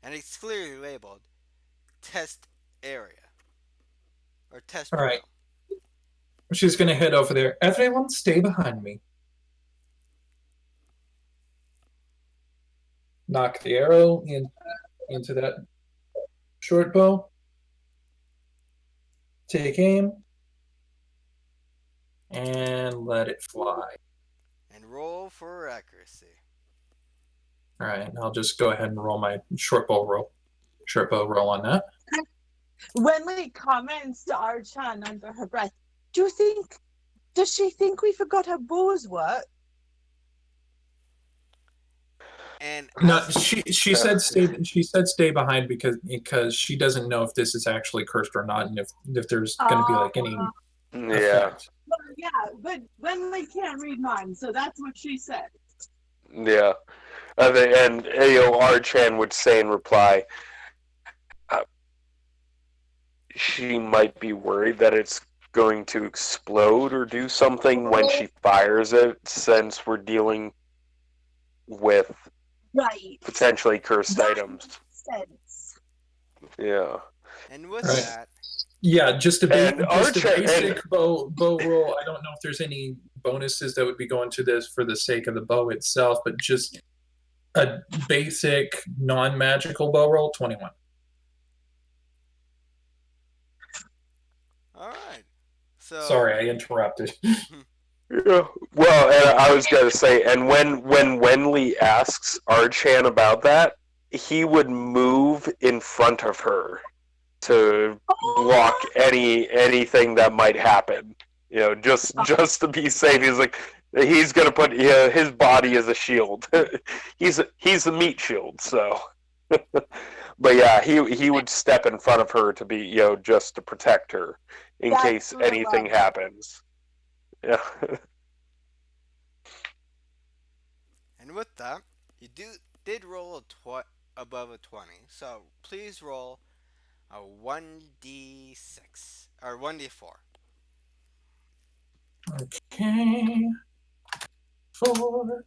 B: And it's clearly labeled test area or test
C: All right.
B: drill.
C: She's going to head over there. Everyone stay behind me. Knock the arrow into that short bow. Take aim. And let it fly.
B: And roll for accuracy.
C: All right, I'll just go ahead and roll my short bow roll on that.
F: Wenley comments to Archan under her breath, does she think we forgot how bows work?
B: And
C: No, she said stay behind because she doesn't know if this is actually cursed or not, and if there's going to be like any
A: Yeah.
C: effect.
F: Well, yeah, but Wenley can't read minds, so that's what she said.
A: Yeah. And Archan would say in reply, she might be worried that it's going to explode or do something when she fires it, since we're dealing with
F: Right.
A: potentially cursed
F: That
A: items.
F: makes sense.
A: Yeah.
B: And with
C: Right.
B: that,
C: Yeah, just a
A: And
C: basic bow roll. I don't know if there's any bonuses that would be going to this for the sake of the bow itself, but just a basic non-magical bow roll, 21.
B: all right. So
C: Sorry, I interrupted.
A: Yeah. Well, and I was going to say, and when Wenley asks Archan about that, he would move in front of her to block anything that might happen. Just to be safe. He's gonna put his body as a shield. he's a meat shield. So, but yeah, he would step in front of her to be just to protect her in
F: That's
A: case
F: what I
A: anything
F: love.
A: happens. Yeah.
B: and with that, you did roll above a 20. So please roll a 1d6 or 1d4.
C: Okay. 4.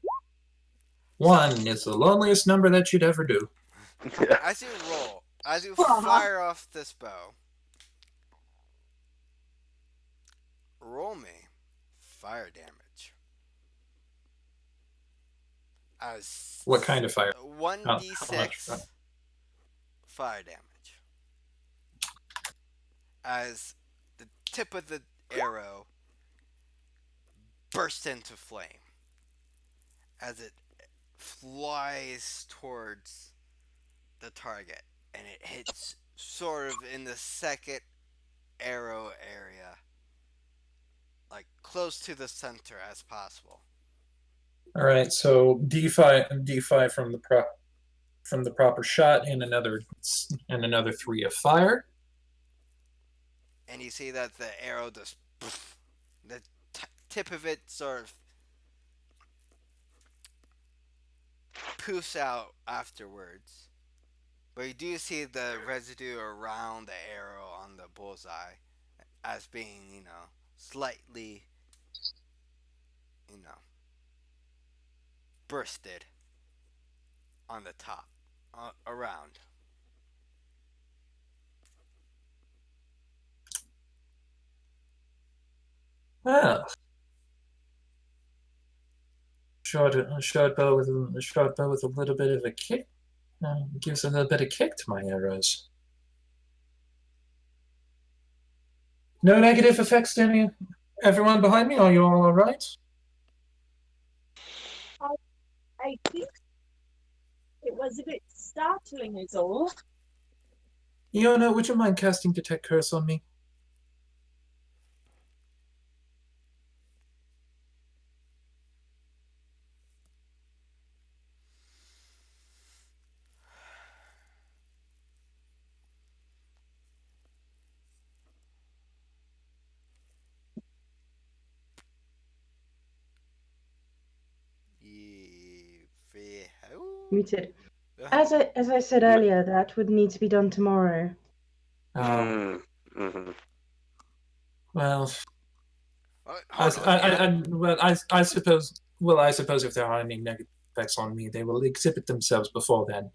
C: 1 is the loneliest number that you'd ever do.
B: As you fire off this bow, roll me fire damage. As
C: What kind of fire?
B: 1d6 fire damage. As the tip of the arrow bursts into flame. As it flies towards the target. And it hits sort of in the second arrow area. Like close to the center as possible.
C: All right, so D5 from the proper shot and another 3 of fire.
B: And you see that the arrow just the tip of it sort of poofs out afterwards. But you do see the residue around the arrow on the bullseye as being, slightly, bursted on the top, around.
C: Ah, short bow with a little bit of a kick. Gives a little bit of kick to my arrows. No negative effects to everyone behind me? Are you all right?
F: I think it was a bit startling is all.
C: Iona, would you mind casting Detect Curse on me?
E: Muted. As I said earlier, that would need to be done tomorrow.
A: Mm-hmm.
C: Well,
B: Hold on.
C: I suppose. Well, I suppose if there are any effects on me, they will exhibit themselves before then.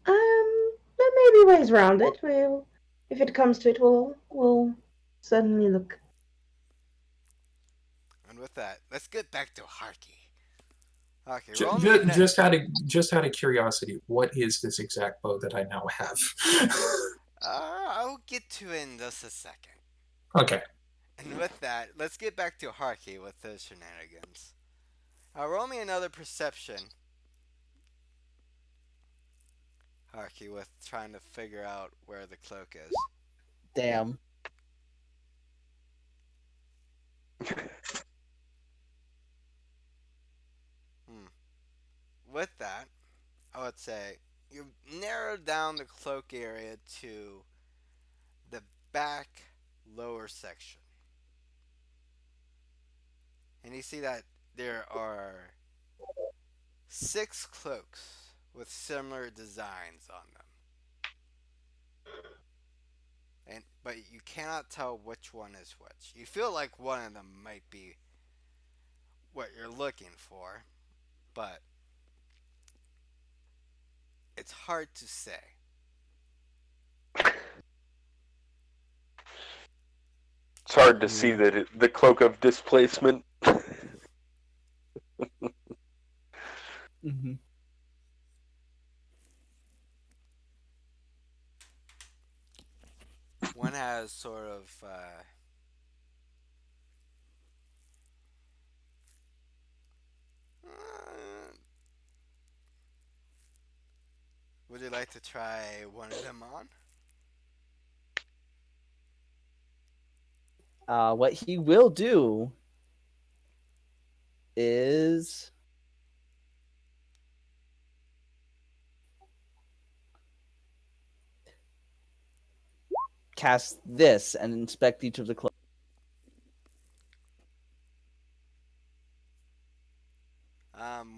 E: There may be ways around it. We'll, if it comes to it, we'll certainly look.
B: And with that, let's get back to Harky. Okay, roll me a
C: Just out of curiosity, what is this exact bow that I now have?
B: I'll get to it in just a second.
C: Okay.
B: And with that, let's get back to Harky with those shenanigans. Roll me another perception. Harky with trying to figure out where the cloak is.
D: Damn.
B: With that, I would say you narrowed down the cloak area to the back lower section. And you see that there are 6 cloaks with similar designs on them. But you cannot tell which one is which. You feel like one of them might be what you're looking for, but it's hard to say.
A: It's hard to see the cloak of displacement.
D: Mm-hmm.
B: One has sort of would you like to try one of them on?
D: What he will do is cast this and inspect each of the cloaks.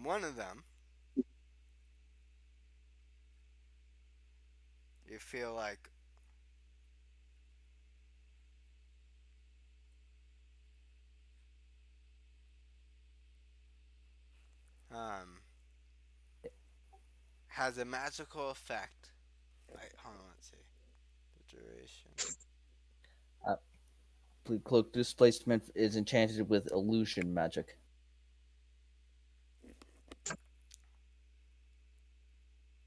B: One of them, you feel like has a magical effect. Wait, hold on, let's see. The duration.
D: Blue cloak displacement is enchanted with illusion magic.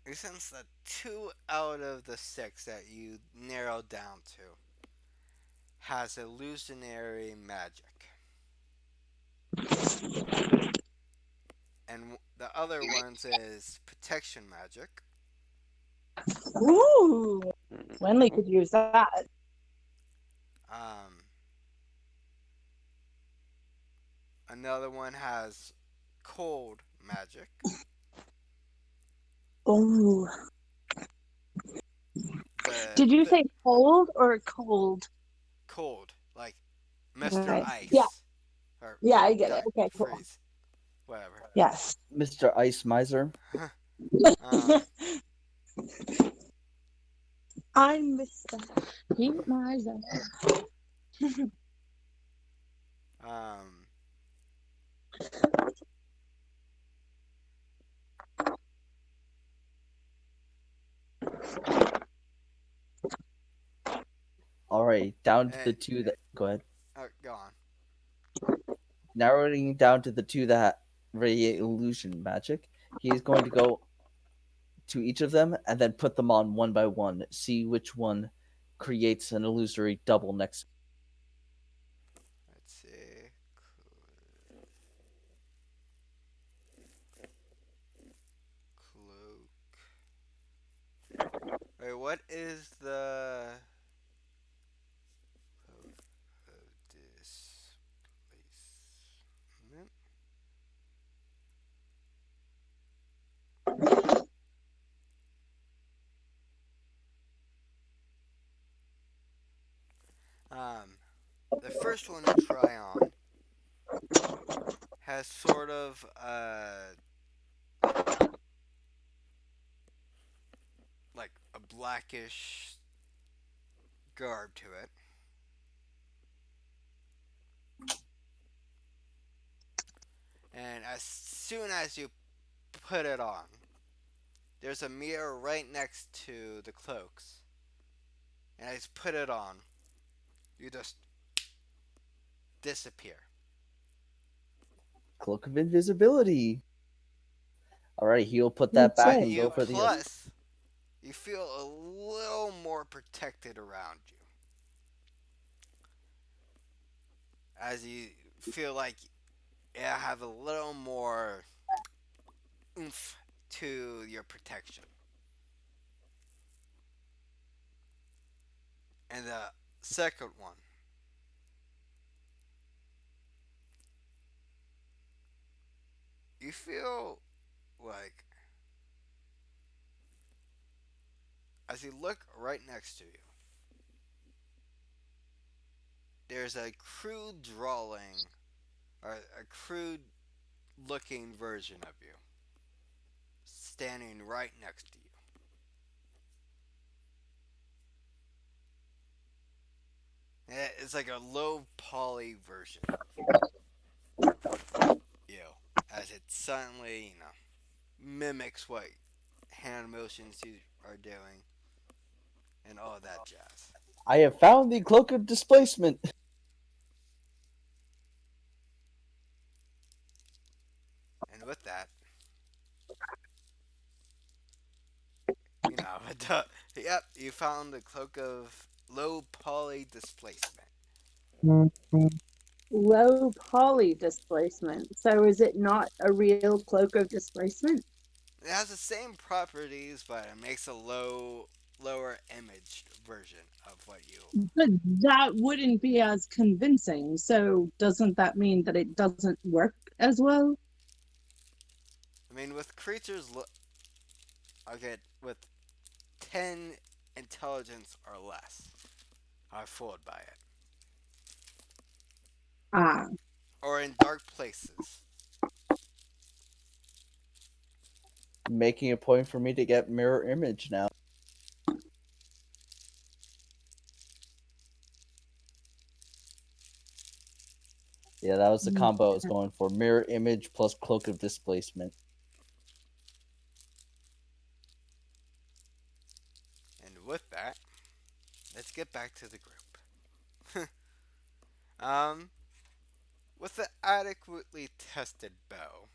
B: You sense that 2 out of the 6 that you narrowed down to has illusionary magic. And the other ones is protection magic.
F: Ooh, Wenley could use that.
B: Another one has cold magic.
F: Oh. Did you say cold or cold?
B: Cold, like Mr.
F: Right.
B: Ice.
F: Yeah.
B: Or,
F: Yeah, I get it. Okay, cool.
B: Freeze. Whatever.
F: Yes.
D: Mr. Ice Miser.
F: I'm Mr. Heat Miser.
D: All right, down to the 2 that. Go ahead.
B: Go on.
D: Narrowing down to the 2 that radiate illusion magic, he is going to go to each of them and then put them on one by one. See which one creates an illusory double next.
B: Let's see. Cloak. Wait, what is the displacement? The first one to try on has sort of like a blackish garb to it. as soon as you put it on, there's a mirror right next to the cloaks. And as you put it on, you just disappear.
D: Cloak of invisibility. Alright, he'll put
F: You'd
D: that back
F: say.
D: and go for the other.
B: Plus, you feel a little more protected around you. As you feel like you have a little more oomph to your protection. And the second one, you feel like as you look right next to you, there's a crude drawing or a crude looking version of you standing right next to you. It's like a low poly version of you, as it suddenly, mimics what hand motions you are doing and all that jazz.
D: I have found the cloak of displacement.
B: And with that, but yep, you found the cloak of low poly displacement.
F: Low poly displacement. So is it not a real cloak of displacement?
B: It has the same properties, but it makes a lower image version of what you.
F: But that wouldn't be as convincing. So doesn't that mean that it doesn't work as well?
B: I mean, with creatures, okay, with 10 intelligence or less, are fooled by it.
F: Ah.
B: Or in dark places.
D: Making a point for me to get mirror image now. Yeah, that was the combo I was going for. Mirror image plus cloak of displacement.
B: And with that, let's get back to the group. With the adequately tested bow,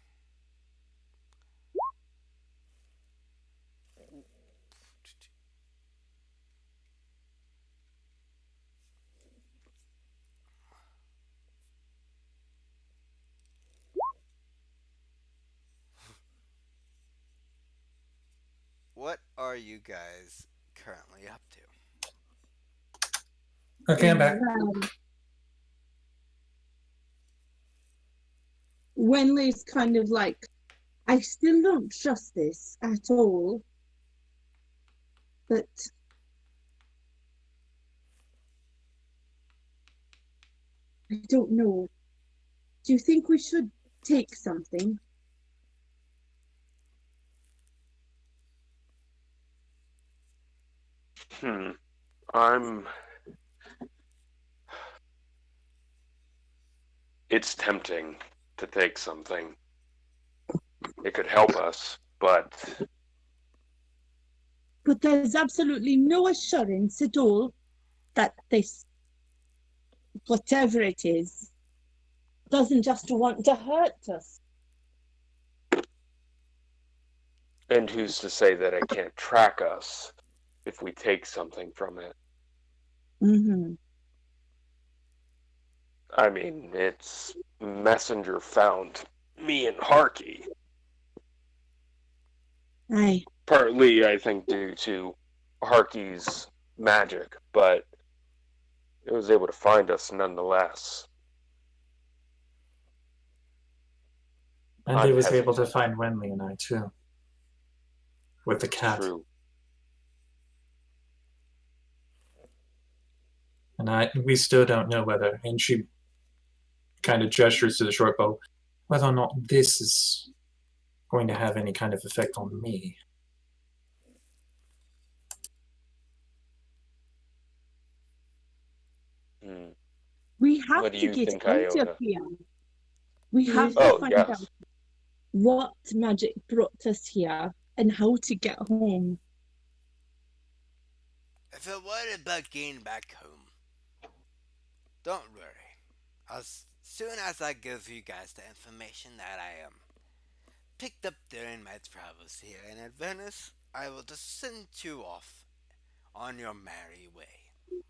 B: what are you guys currently up to?
C: Okay, I'm back.
F: Wenley's kind of like, I still don't trust this at all. But I don't know. Do you think we should take something?
A: I'm. It's tempting to take something. It could help us, but.
F: But there's absolutely no assurance at all that this, whatever it is, doesn't just want to hurt us.
A: And who's to say that it can't track us if we take something from it?
F: Mm-hmm.
A: I mean, its messenger found me and Harky.
F: Aye.
A: Partly, I think, due to Harky's magic, but it was able to find us nonetheless.
C: And
A: I'm
C: he was able to
A: hesitant.
C: find Wenley and I too. With the cat.
A: True.
C: And we still don't know whether, and she kind of gestures to the short bow, whether or not this is going to have any kind of effect on me.
F: We have
A: What do
F: to
A: you
F: get
A: think,
F: out
A: Iona?
F: of here. We have to
A: Oh,
F: find
A: yes.
F: out. what magic brought us here and how to get home.
B: If it were about getting back home, don't worry. As soon as I give you guys the information that I picked up during my travels here in Venice, I will just send you off on your merry way.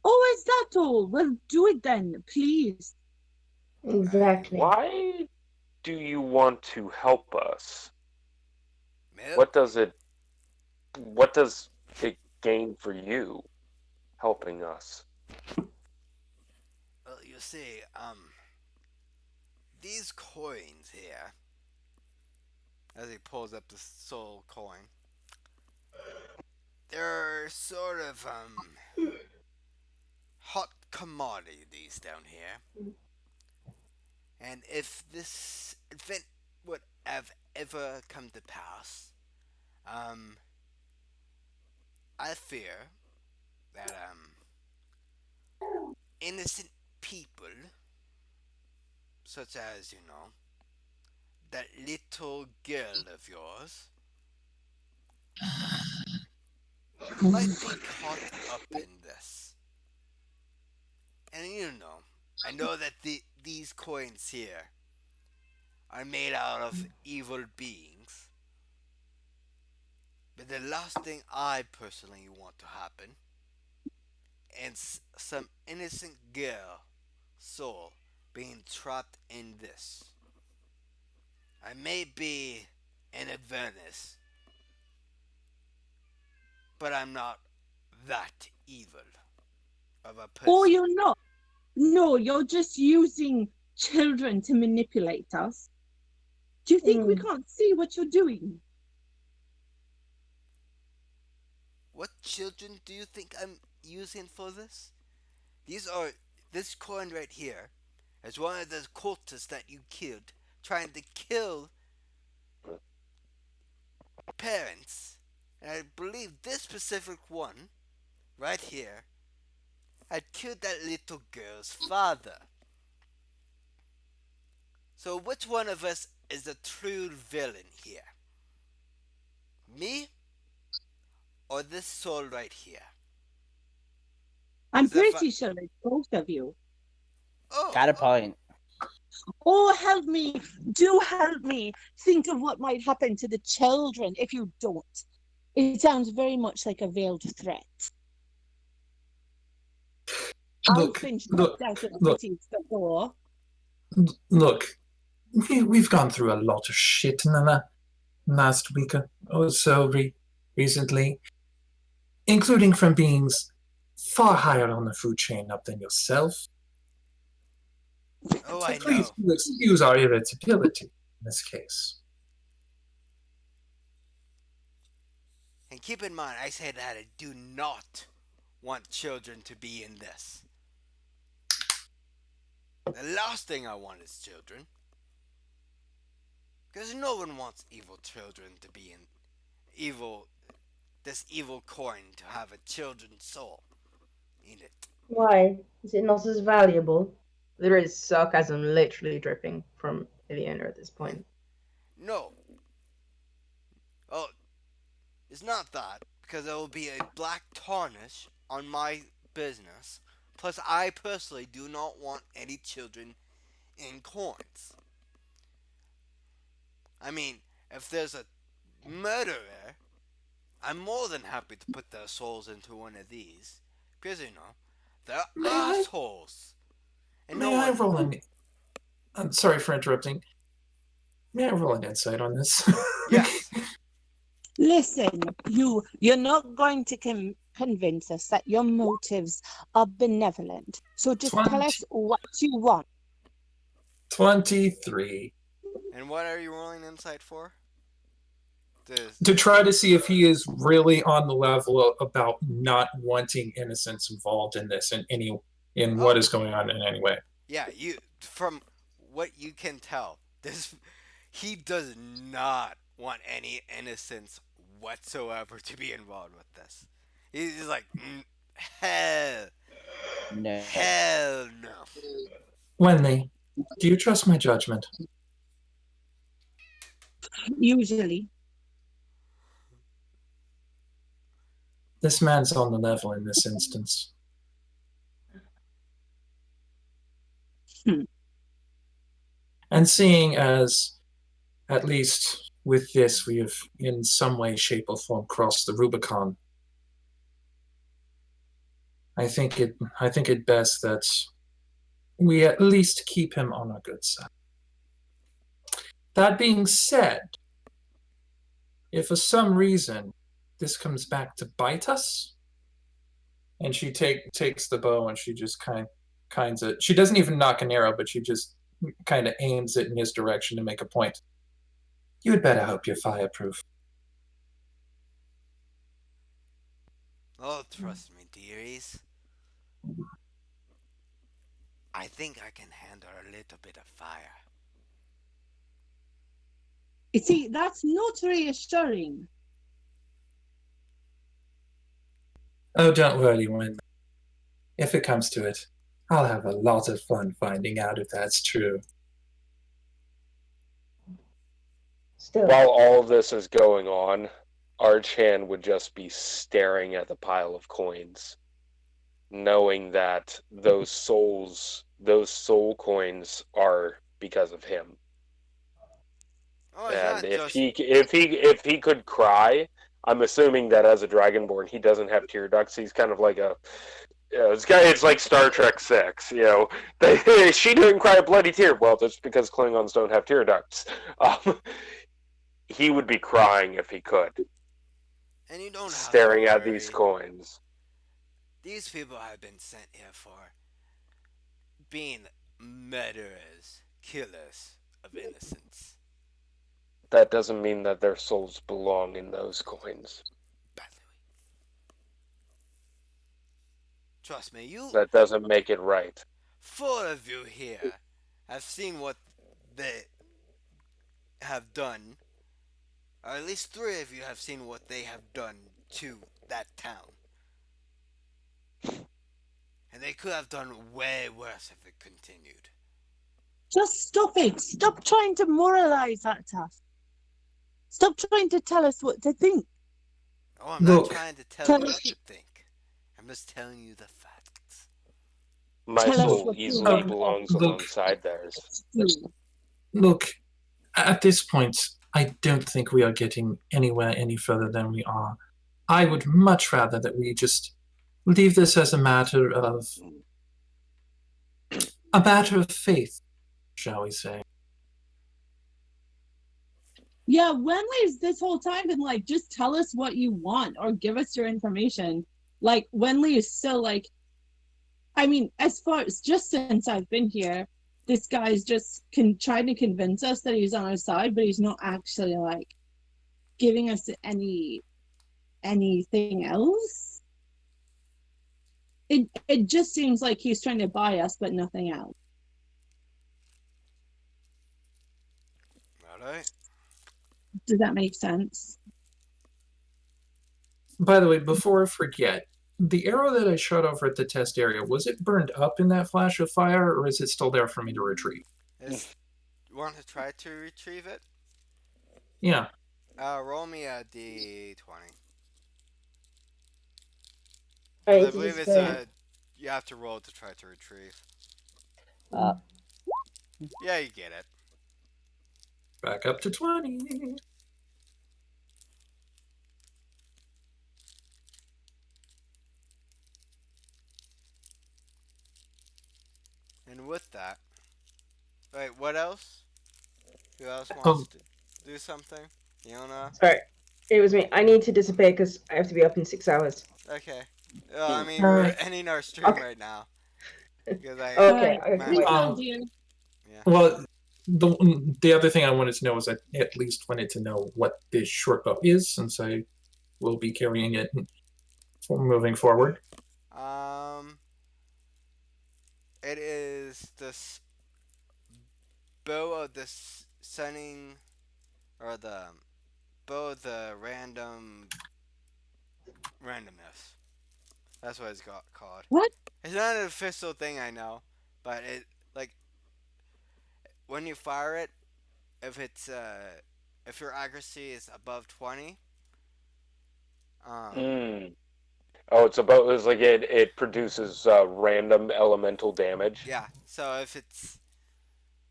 F: Oh, is that all? Well, do it then, please.
E: Exactly.
A: Why do you want to help us?
B: Well,
A: What does it gain for you helping us?
B: well, you see, these coins here, as he pulls up the soul coin, they're sort of hot commodities down here. And if this event would have ever come to pass, um, I fear that innocent people, such as that little girl of yours, might be caught up in this. And I know that these coins here are made out of evil beings. But the last thing I personally want to happen is some innocent girl soul being trapped in this. I may be in Venice, but I'm not that evil of a
F: Oh,
B: person.
F: you're not. No, you're just using children to manipulate us. Do you think we
E: Mm.
F: can't see what you're doing?
B: What children do you think I'm using for this? These are this coin right here is one of the cultists that you killed, trying to kill parents. And I believe this specific one, right here, had killed that little girl's father. So which one of us is the true villain here? Me or this soul right here?
F: I'm
B: As if I.
F: pretty sure it's both of you.
D: Got a
B: Oh,
D: point.
F: Oh, help me. Do help me. Think of what might happen to the children if you don't. It sounds very much like a veiled threat. I've
C: Look,
F: been shut
C: look,
F: out of
C: look,
F: cities before.
C: look. We've gone through a lot of shit in the last week or so recently, including from beings far higher on the food chain up than yourself.
B: oh,
C: So
B: I
C: please
B: know.
C: do excuse our irritability in this case.
B: And keep in mind, I say that I do not want children to be in this. The last thing I want is children. Because no one wants evil children to be in evil, this evil coin to have a children's soul in it.
E: Why? Is it not as valuable? There is sarcasm literally dripping from Ileana at this point.
B: No. Oh, it's not that. Because there will be a black tarnish on my business. Plus, I personally do not want any children in coins. I mean, if there's a murderer, I'm more than happy to put their souls into one of these. Because, they're
C: May I?
B: assholes. And no
C: May I
B: one.
C: roll an? I'm sorry for interrupting. May I roll an insight on this?
B: Yes.
F: Listen, you're not going to convince us that your motives are benevolent. So just tell
C: 20,
F: us what you want.
C: 23.
B: And what are you rolling insight for? This.
C: To try to see if he is really on the level about not wanting innocence involved in this in what
B: Oh,
C: is going on in any way.
B: yeah. You from what you can tell, this he does not want any innocence whatsoever to be involved with this. He's like, hell,
D: No.
B: hell no.
C: Wenley, do you trust my judgment?
F: Usually.
C: This man's on the level in this instance.
F: Hmm.
C: And seeing as, at least with this, we have in some way, shape, or form crossed the Rubicon, I think it best that we at least keep him on our good side. That being said, if for some reason this comes back to bite us, and she takes the bow and she just kinds of, she doesn't even knock an arrow, but she just kind of aims it in his direction to make a point. You had better hope you're fireproof.
B: Oh, trust me, dearies. I think I can handle a little bit of fire.
F: You see, that's not reassuring.
C: Oh, don't worry, Win. If it comes to it, I'll have a lot of fun finding out if that's true.
E: Still,
A: While all of this is going on, Archan would just be staring at the pile of coins, knowing that those soul coins are because of him.
B: Oh, it's
A: And
B: not
A: if
B: just.
A: he could cry, I'm assuming that as a dragonborn, he doesn't have tear ducts. He's kind of like a it's like Star Trek 6, she didn't cry a bloody tear. Well, that's because Klingons don't have tear ducts. Um, he would be crying if he could,
B: And you don't have
A: staring
B: to
A: at these
B: worry.
A: coins.
B: These people have been sent here for being murderers, killers of innocence.
A: That doesn't mean that their souls belong in those coins.
B: By the way, trust me, you
A: That doesn't make it right.
B: 4 of you here have seen what they have done, or at least 3 of you have seen what they have done to that town. And they could have done way worse if it continued.
F: Just stop it. Stop trying to moralize at us. Stop trying to tell us what to think.
B: Oh, I'm not
C: Look,
B: trying to tell
F: Tell
B: you
F: us-
B: what to think. I'm just telling you the facts.
A: My
F: Tell us
A: soul
F: what you
A: easily
F: want.
A: belongs
C: Look.
A: alongside theirs.
C: Look, at this point, I don't think we are getting anywhere any further than we are. I would much rather that we just leave this as a matter of faith, shall we say.
F: Yeah, Wenley's this whole time been like, just tell us what you want or give us your information. Like, Wenley is still like, I mean, as far as just since I've been here, this guy's just trying to convince us that he's on our side, but he's not actually like giving us anything else. It just seems like he's trying to buy us, but nothing else.
B: Alright?
F: Does that make sense?
C: By the way, before I forget, the arrow that I shot over at the test area, was it burned up in that flash of fire, or is it still there for me to retrieve?
B: You want to try to retrieve it?
C: Yeah.
B: Roll me a d20.
E: I
B: I
E: need to
B: believe it's
E: display.
B: you have to roll to try to retrieve.
D: Uh,
B: Yeah, you get it.
C: Back up to 20.
B: And with that, wait, what else? Who else
C: Oh.
B: wants to do something? Yona?
E: Sorry, it was me. I need to disappear because I have to be up in 6 hours.
B: Okay. I mean, we're
C: Alright.
B: ending our stream
E: Okay.
B: right now. Because I.
E: Okay,
B: my-
E: wait.
C: Um,
F: dear.
C: Well, the other thing I wanted to know is I at least wanted to know what this short bow is, since I will be carrying it for moving forward.
B: It is the bow of the sunning, or the bow of the randomness. That's what it's called.
F: What?
B: It's not an official thing, I know, but it, like, when you fire it, if it's if your accuracy is above 20, um,
A: Mm. Oh, it's like it produces random elemental damage.
B: yeah. So if it's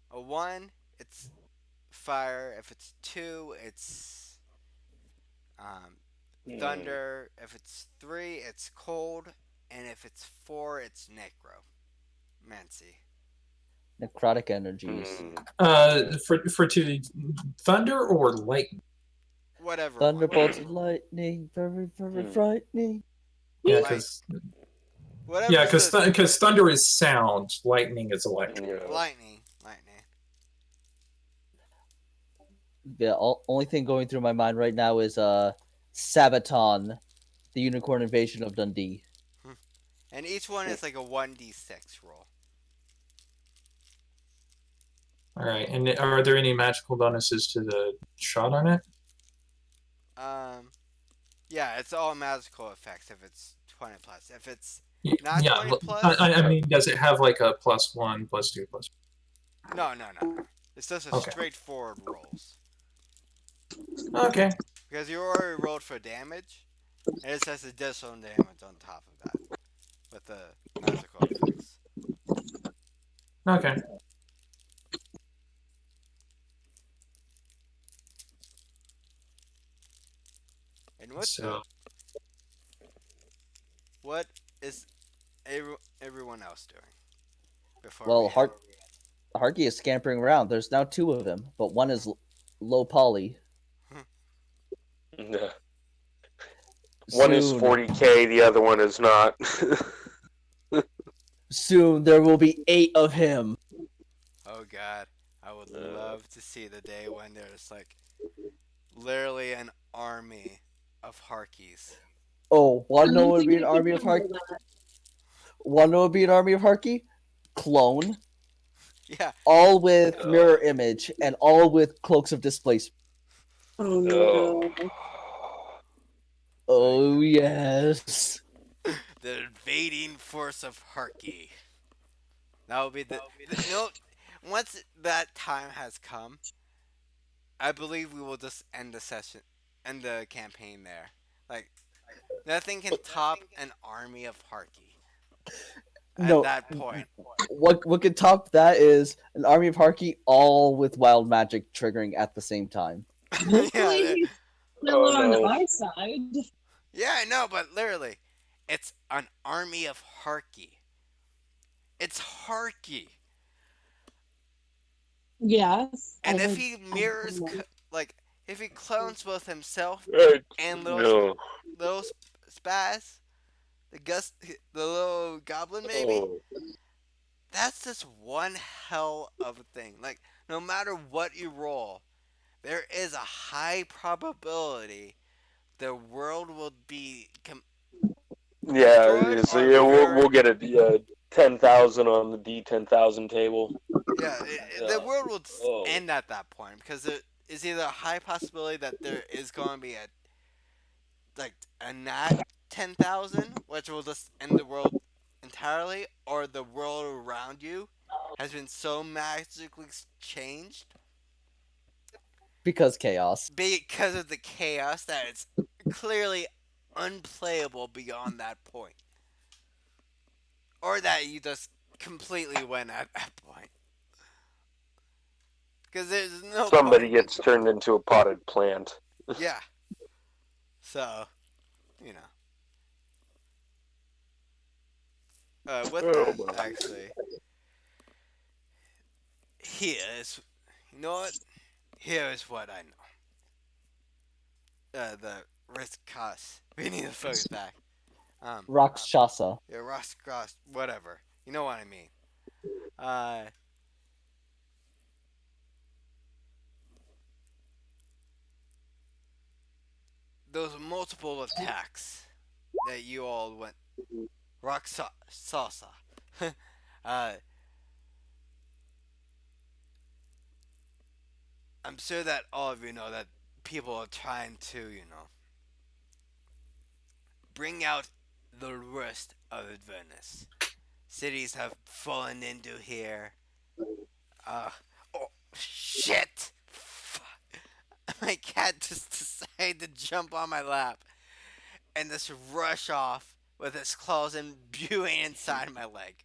B: a 1, it's fire. If it's 2, it's um,
A: Mm.
B: thunder. If it's 3, it's cold. And if it's 4, it's necromancy.
D: Necrotic energies.
A: Mm.
C: For two, thunder or lightning?
B: Whatever one.
D: Thunderbolts of lightning, very, very
A: Mm.
D: frightening.
C: Yeah,
B: Like
C: because
B: whatever's the
C: thunder is sound, lightning is electric.
A: Yeah.
B: lightning.
D: The only thing going through my mind right now is Sabaton, the Unicorn Invasion of Dundee.
B: And each one is like a 1d6 roll.
C: All right, and are there any magical bonuses to the shot on it?
B: Um, yeah, it's all magical effects if it's 20 plus. If it's not
C: Yeah,
B: 20 plus,
C: I mean, does it have like a +1, +2, plus?
B: no. It's just a
C: Okay.
B: straightforward rolls.
C: Okay,
B: Because you already rolled for damage, and it says additional damage on top of that with the magical effects.
C: okay.
B: And
C: So
B: what is everyone else doing before
D: Well,
B: we end?
D: Harky is scampering around. There's now two of them, but one is low poly.
A: Yeah. One is
D: Soon,
A: 40K, the other one is not.
D: soon there will be 8 of him.
B: Oh god, I would love to see the day when there's like literally an army of Harkies.
D: Oh, want to know what would be an
F: I
D: army
F: could
D: of Harky?
F: handle that.
D: Want to know what would be an army of Harky? Clone,
B: Yeah,
D: all with mirror image and all with cloaks of displacement.
F: Oh
A: Oh.
F: no.
D: Oh yes.
B: the invading force of Harky. That will be no. Once that time has come, I believe we will just end the session, end the campaign there. Like nothing can top an army of Harky at
D: No,
B: that point.
D: what could top that is an army of Harky all with wild magic triggering at the same time.
B: yeah,
F: Hopefully he's still
A: Oh
F: on
A: no.
F: our side.
B: yeah, I know, but literally, it's an army of Harky. It's Harky,
F: Yes.
B: and if he mirrors, like, if he clones both himself and
A: No.
B: little spaz, the little goblin maybe.
A: Oh.
B: That's just one hell of a thing. Like, no matter what you roll, there is a high probability the world will be destroyed
A: Yeah, so
B: or
A: yeah, we'll
B: very.
A: get a 10,000 on the D10,000 table.
B: Yeah, the
A: Yeah.
B: world will
A: Oh.
B: end at that point because there is either a high possibility that there is going to be a nat 10,000, which will just end the world entirely, or the world around you has been so magically changed
D: Because chaos.
B: because of the chaos that it's clearly unplayable beyond that point. Or that you just completely win at that point. Because there's no
A: Somebody
B: point.
A: gets turned into a potted plant.
B: Yeah. So, you know. With
A: Oh,
B: that,
A: my.
B: actually, here is. You know what? Here is what I know. The risk cost. We need to focus back.
D: Rakshasa.
B: Yeah, risk cost, whatever. You know what I mean. Uh, those multiple attacks that you all went rock salsa. uh, I'm sure that all of you know that people are trying to, bring out the worst of Venice. Cities have fallen into here. Oh shit! my cat just decided to jump on my lap and just rush off with its claws imbuing inside my leg.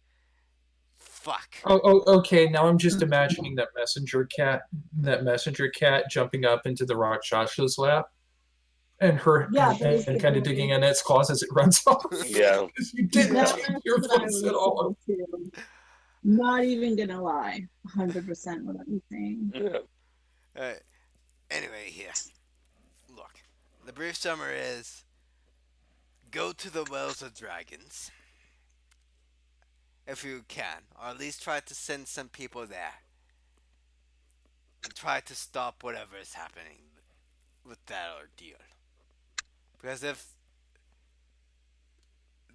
B: Fuck.
C: Okay. Now I'm just imagining that messenger cat jumping up into the Rakshas's lap, and her
F: Yeah,
C: and kind of digging in its claws as it runs off.
A: Yeah.
C: Because you didn't
A: Yeah.
C: take
F: That's
C: your
F: what I
C: voice
F: was
C: at all.
F: saying too. Not even gonna lie, 100% what I'm saying.
A: Yeah.
B: Uh, anyway, here. Look, the brief summary is go to the Wells of Dragons if you can, or at least try to send some people there and try to stop whatever is happening with that ordeal. Because if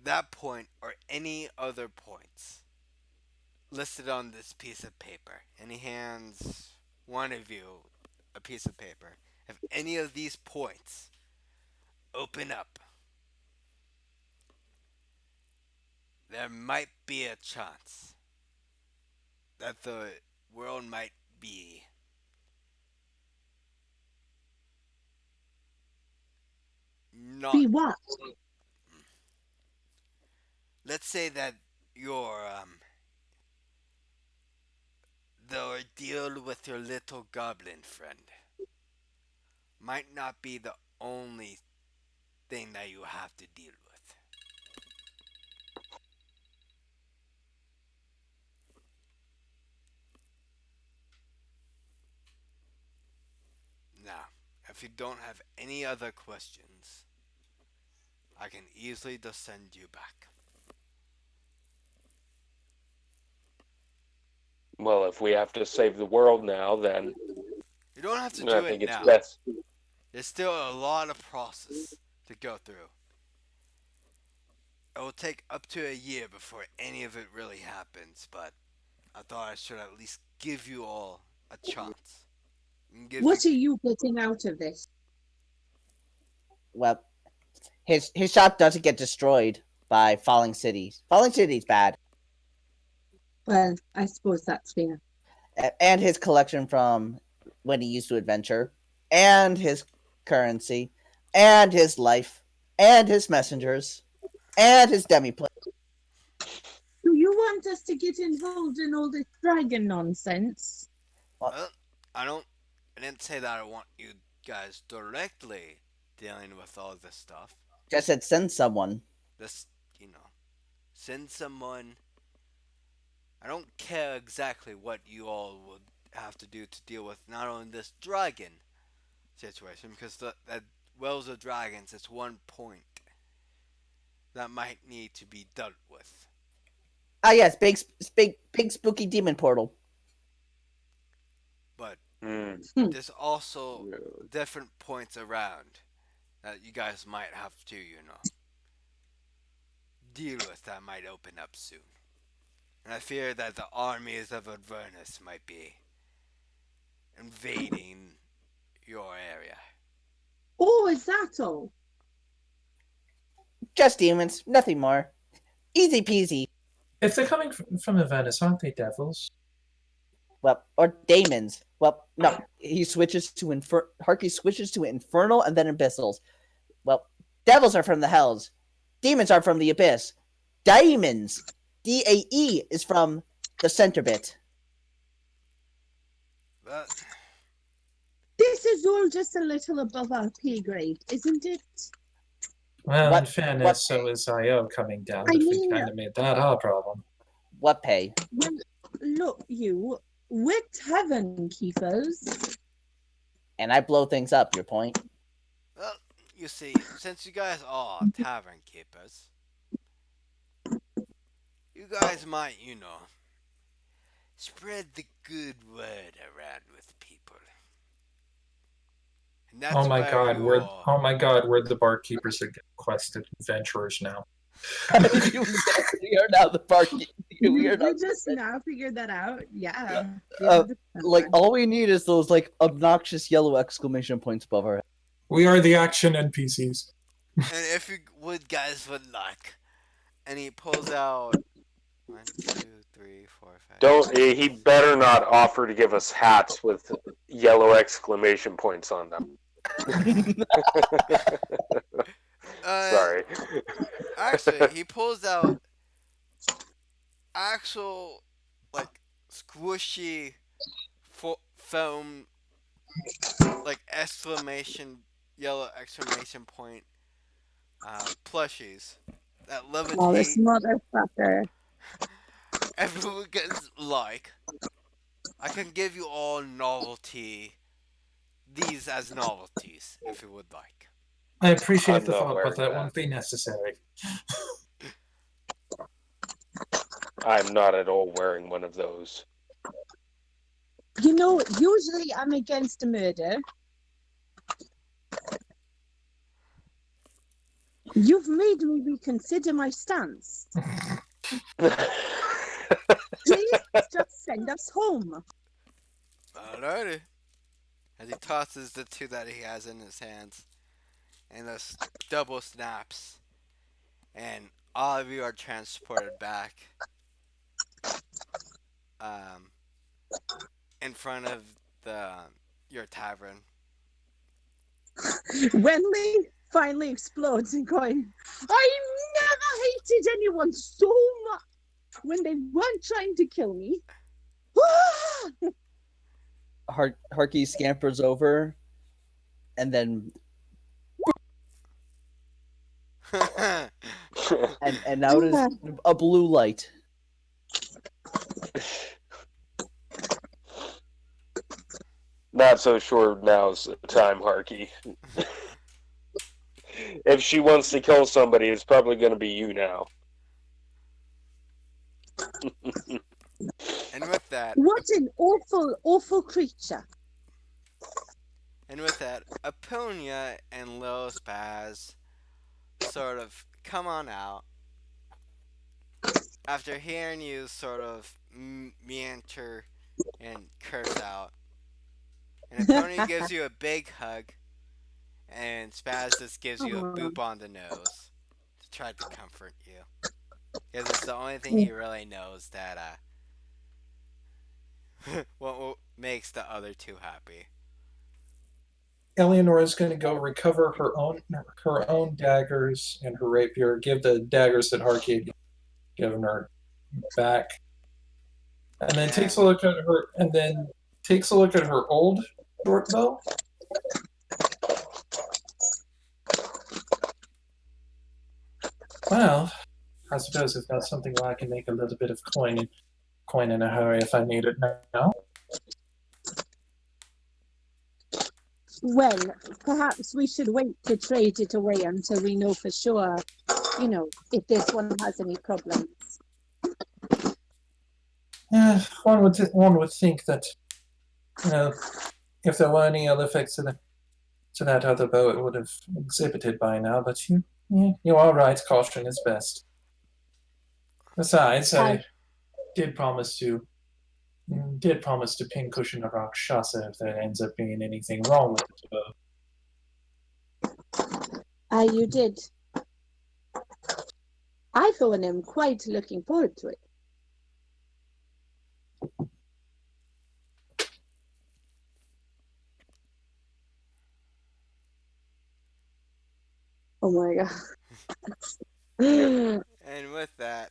B: that point or any other points listed on this piece of paper, and he hands one of you a piece of paper, if any of these points open up, there might be a chance that the world might be not.
F: Be what?
B: Let's say that your the ordeal with your little goblin friend might not be the only thing that you have to deal with. Now, if you don't have any other questions, I can easily just send you back.
A: Well, if we have to save the world now, then
B: You don't have to
A: I
B: do
A: think
B: it
A: it's
B: now.
A: best.
B: There's still a lot of process to go through. It will take up to a year before any of it really happens, but I thought I should at least give you all a chance. And give
F: What are
B: you
F: you getting out of this?
D: Well, his shop doesn't get destroyed by falling cities. Falling cities bad,
F: Well, I suppose that's fair.
D: and his collection from when he used to adventure, and his currency, and his life, and his messengers, and his demiplate.
F: Do you want us to get involved in all this dragon nonsense?
B: well, I didn't say that I want you guys directly dealing with all this stuff.
D: Just said send someone.
B: Just, send someone. I don't care exactly what you all would have to do to deal with not only this dragon situation, because that Wells of Dragons is one point that might need to be dealt with.
D: Ah, yes, big spooky demon portal.
B: But
A: Hmm.
B: there's also
A: Yeah.
B: different points around that you guys might have to, deal with that might open up soon. And I fear that the armies of Avernus might be invading your area.
F: Oh, is that all?
D: Just demons, nothing more. Easy peasy.
C: If they're coming from the Venice, aren't they devils?
D: Well, or daemons. Well, no, he switches to Harky switches to infernal and then abyssals. Well, devils are from the hells. Demons are from the abyss. Daemons, DAE, is from the center bit.
B: But
F: This is all just a little above our pay grade, isn't it?
C: Well,
D: What-
C: in fairness, so is IO coming down.
F: I
C: If we
F: mean-
C: kind of made that our problem.
D: What pay?
F: Well, look, we're tavern keepers.
D: And I blow things up, your point?
B: well, you see, since you guys are tavern keepers, you guys might, spread the good word around with people. And that's
C: Oh my
B: where
C: god,
B: you're-
C: we're the barkeepers that get quested adventurers now.
D: we are now the barkeep. We are now
F: You just now figured that out? Yeah.
D: like all we need is those like obnoxious yellow exclamation points above our head.
C: We are the action NPCs.
B: And if you guys would like, and he pulls out 1, 2, 3, 3, 4, 5.
A: Don't. He better not offer to give us hats with yellow exclamation points on them.
B: Uh,
A: Sorry.
B: actually, he pulls out actual, like, squishy foam, like, yellow exclamation point plushies that
F: Smallest
B: levitate.
F: motherfucker.
B: Everyone gets like. I can give you all these as novelties, if you would like.
C: I appreciate
A: I'm
C: the
A: not
C: thought, but
A: wearing
C: that
A: that.
C: won't be necessary.
A: I'm not at all wearing one of those.
F: You know, usually I'm against murder. You've made me reconsider my stance. Please just send us home.
B: Alrighty. As he tosses the two that he has in his hands, and this double snaps, and all of you are transported back um, in front of your tavern.
F: Wenley finally explodes and going, I never hated anyone so much when they weren't trying to kill me.
D: Harky scampers over, and then and out is a blue light.
A: Not so sure now's the time, Harky. If she wants to kill somebody, it's probably going to be you now.
B: and with that,
F: What an awful, awful creature.
B: Aponia and Lil Spaz sort of come on out after hearing you sort of meander and curse out. And Aponia gives you a big hug, and Spaz just gives you a boop on the nose to try to comfort you. Because it's the only thing he really knows that what makes the other two happy.
C: Eleanor is going to go recover her own daggers and her rapier. Give the daggers that Harky had given her back, and then takes a look at her old short bow. Well, I suppose I've got something where I can make a little bit of coin in a hurry if I need it now.
F: Well, perhaps we should wait to trade it away until we know for sure, if this one has any problems.
C: Yeah, one would think that, if there were any other effects to that other bow, it would have exhibited by now. But you are right. Caution is best. Besides, I did promise to pincushion a Rakshasa if there ends up being anything wrong with the bow.
F: You did. I, for one, am quite looking forward to it. Oh my god.
B: And with that,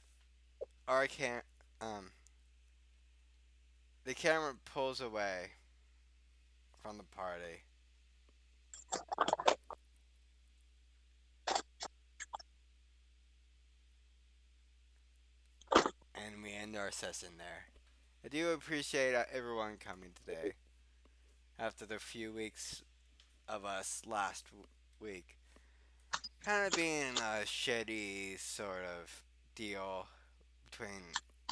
B: the camera pulls away from the party. And we end our session there. I do appreciate everyone coming today. After the few weeks of us last week. Kind of being a shitty sort of deal between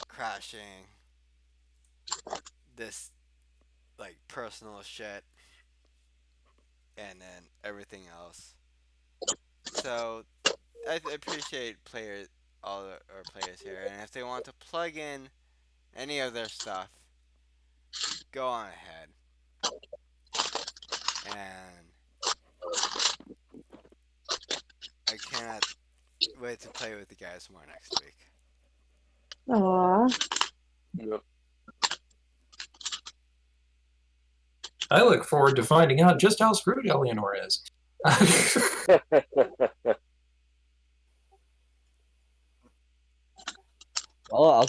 B: crashing this like personal shit and then everything else. So I appreciate all our players here, and if they want to plug in any of their stuff, go on ahead. And I cannot wait to play with you guys more next week.
F: Aww.
A: Yep.
C: I look forward to finding out just how screwed Eleanor is.
D: Well,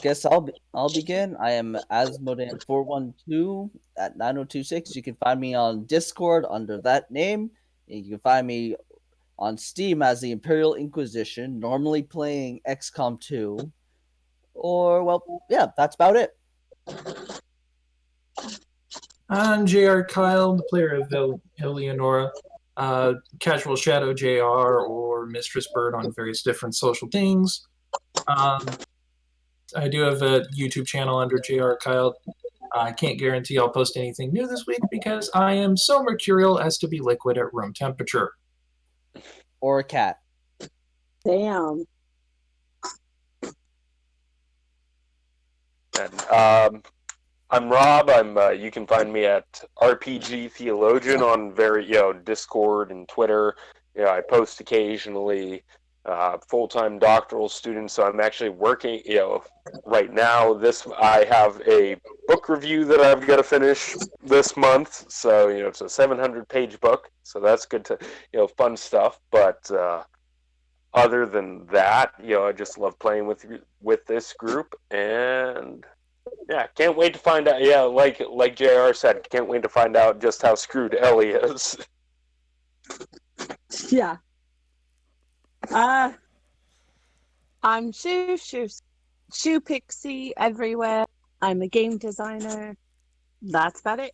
D: I'll begin. I am Asmodan412 at 9026. You can find me on Discord under that name. You can find me on Steam as the Imperial Inquisition, normally playing XCOM 2. Or well, yeah, that's about it.
C: I'm J.R. Kyle, the player of Eleonora, Casual Shadow JR, or Mistress Bird on various different social things. I do have a YouTube channel under J.R. Kyle. I can't guarantee I'll post anything new this week because I am so mercurial as to be liquid at room temperature.
D: Or a cat.
F: Damn.
A: And, I'm Rob. You can find me at RPG Theologian on Discord and Twitter. Yeah, I post occasionally. Full-time doctoral student, so I'm actually working. Right now, I have a book review that I've got to finish this month. So it's a 700-page book, so that's good to fun stuff. But other than that, I just love playing with this group, and yeah, can't wait to find out. Yeah, like Jr. said, can't wait to find out just how screwed Ellie is.
F: Yeah. I'm Shoe Pixie everywhere. I'm a game designer. That's about it.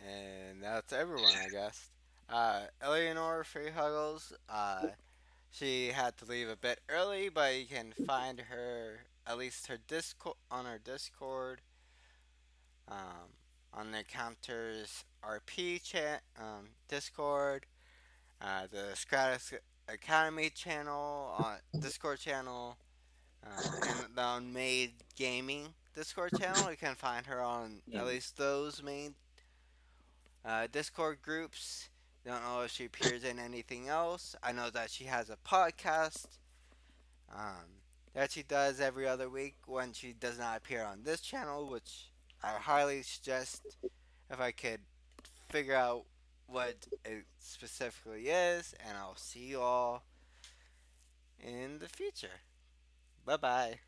B: And that's everyone, I guess. Eleanor Free Huggles, she had to leave a bit early, but you can find her, at least her Discord, on her Discord, on the Counters RP chat, Discord, the Stratus Academy channel, Discord channel, and the Unmade Gaming Discord channel. You can find her on at least those main Discord groups. Don't know if she appears in anything else. I know that she has a podcast that she does every other week when she does not appear on this channel, which I highly suggest if I could figure out what it specifically is. And I'll see you all in the future. Bye bye.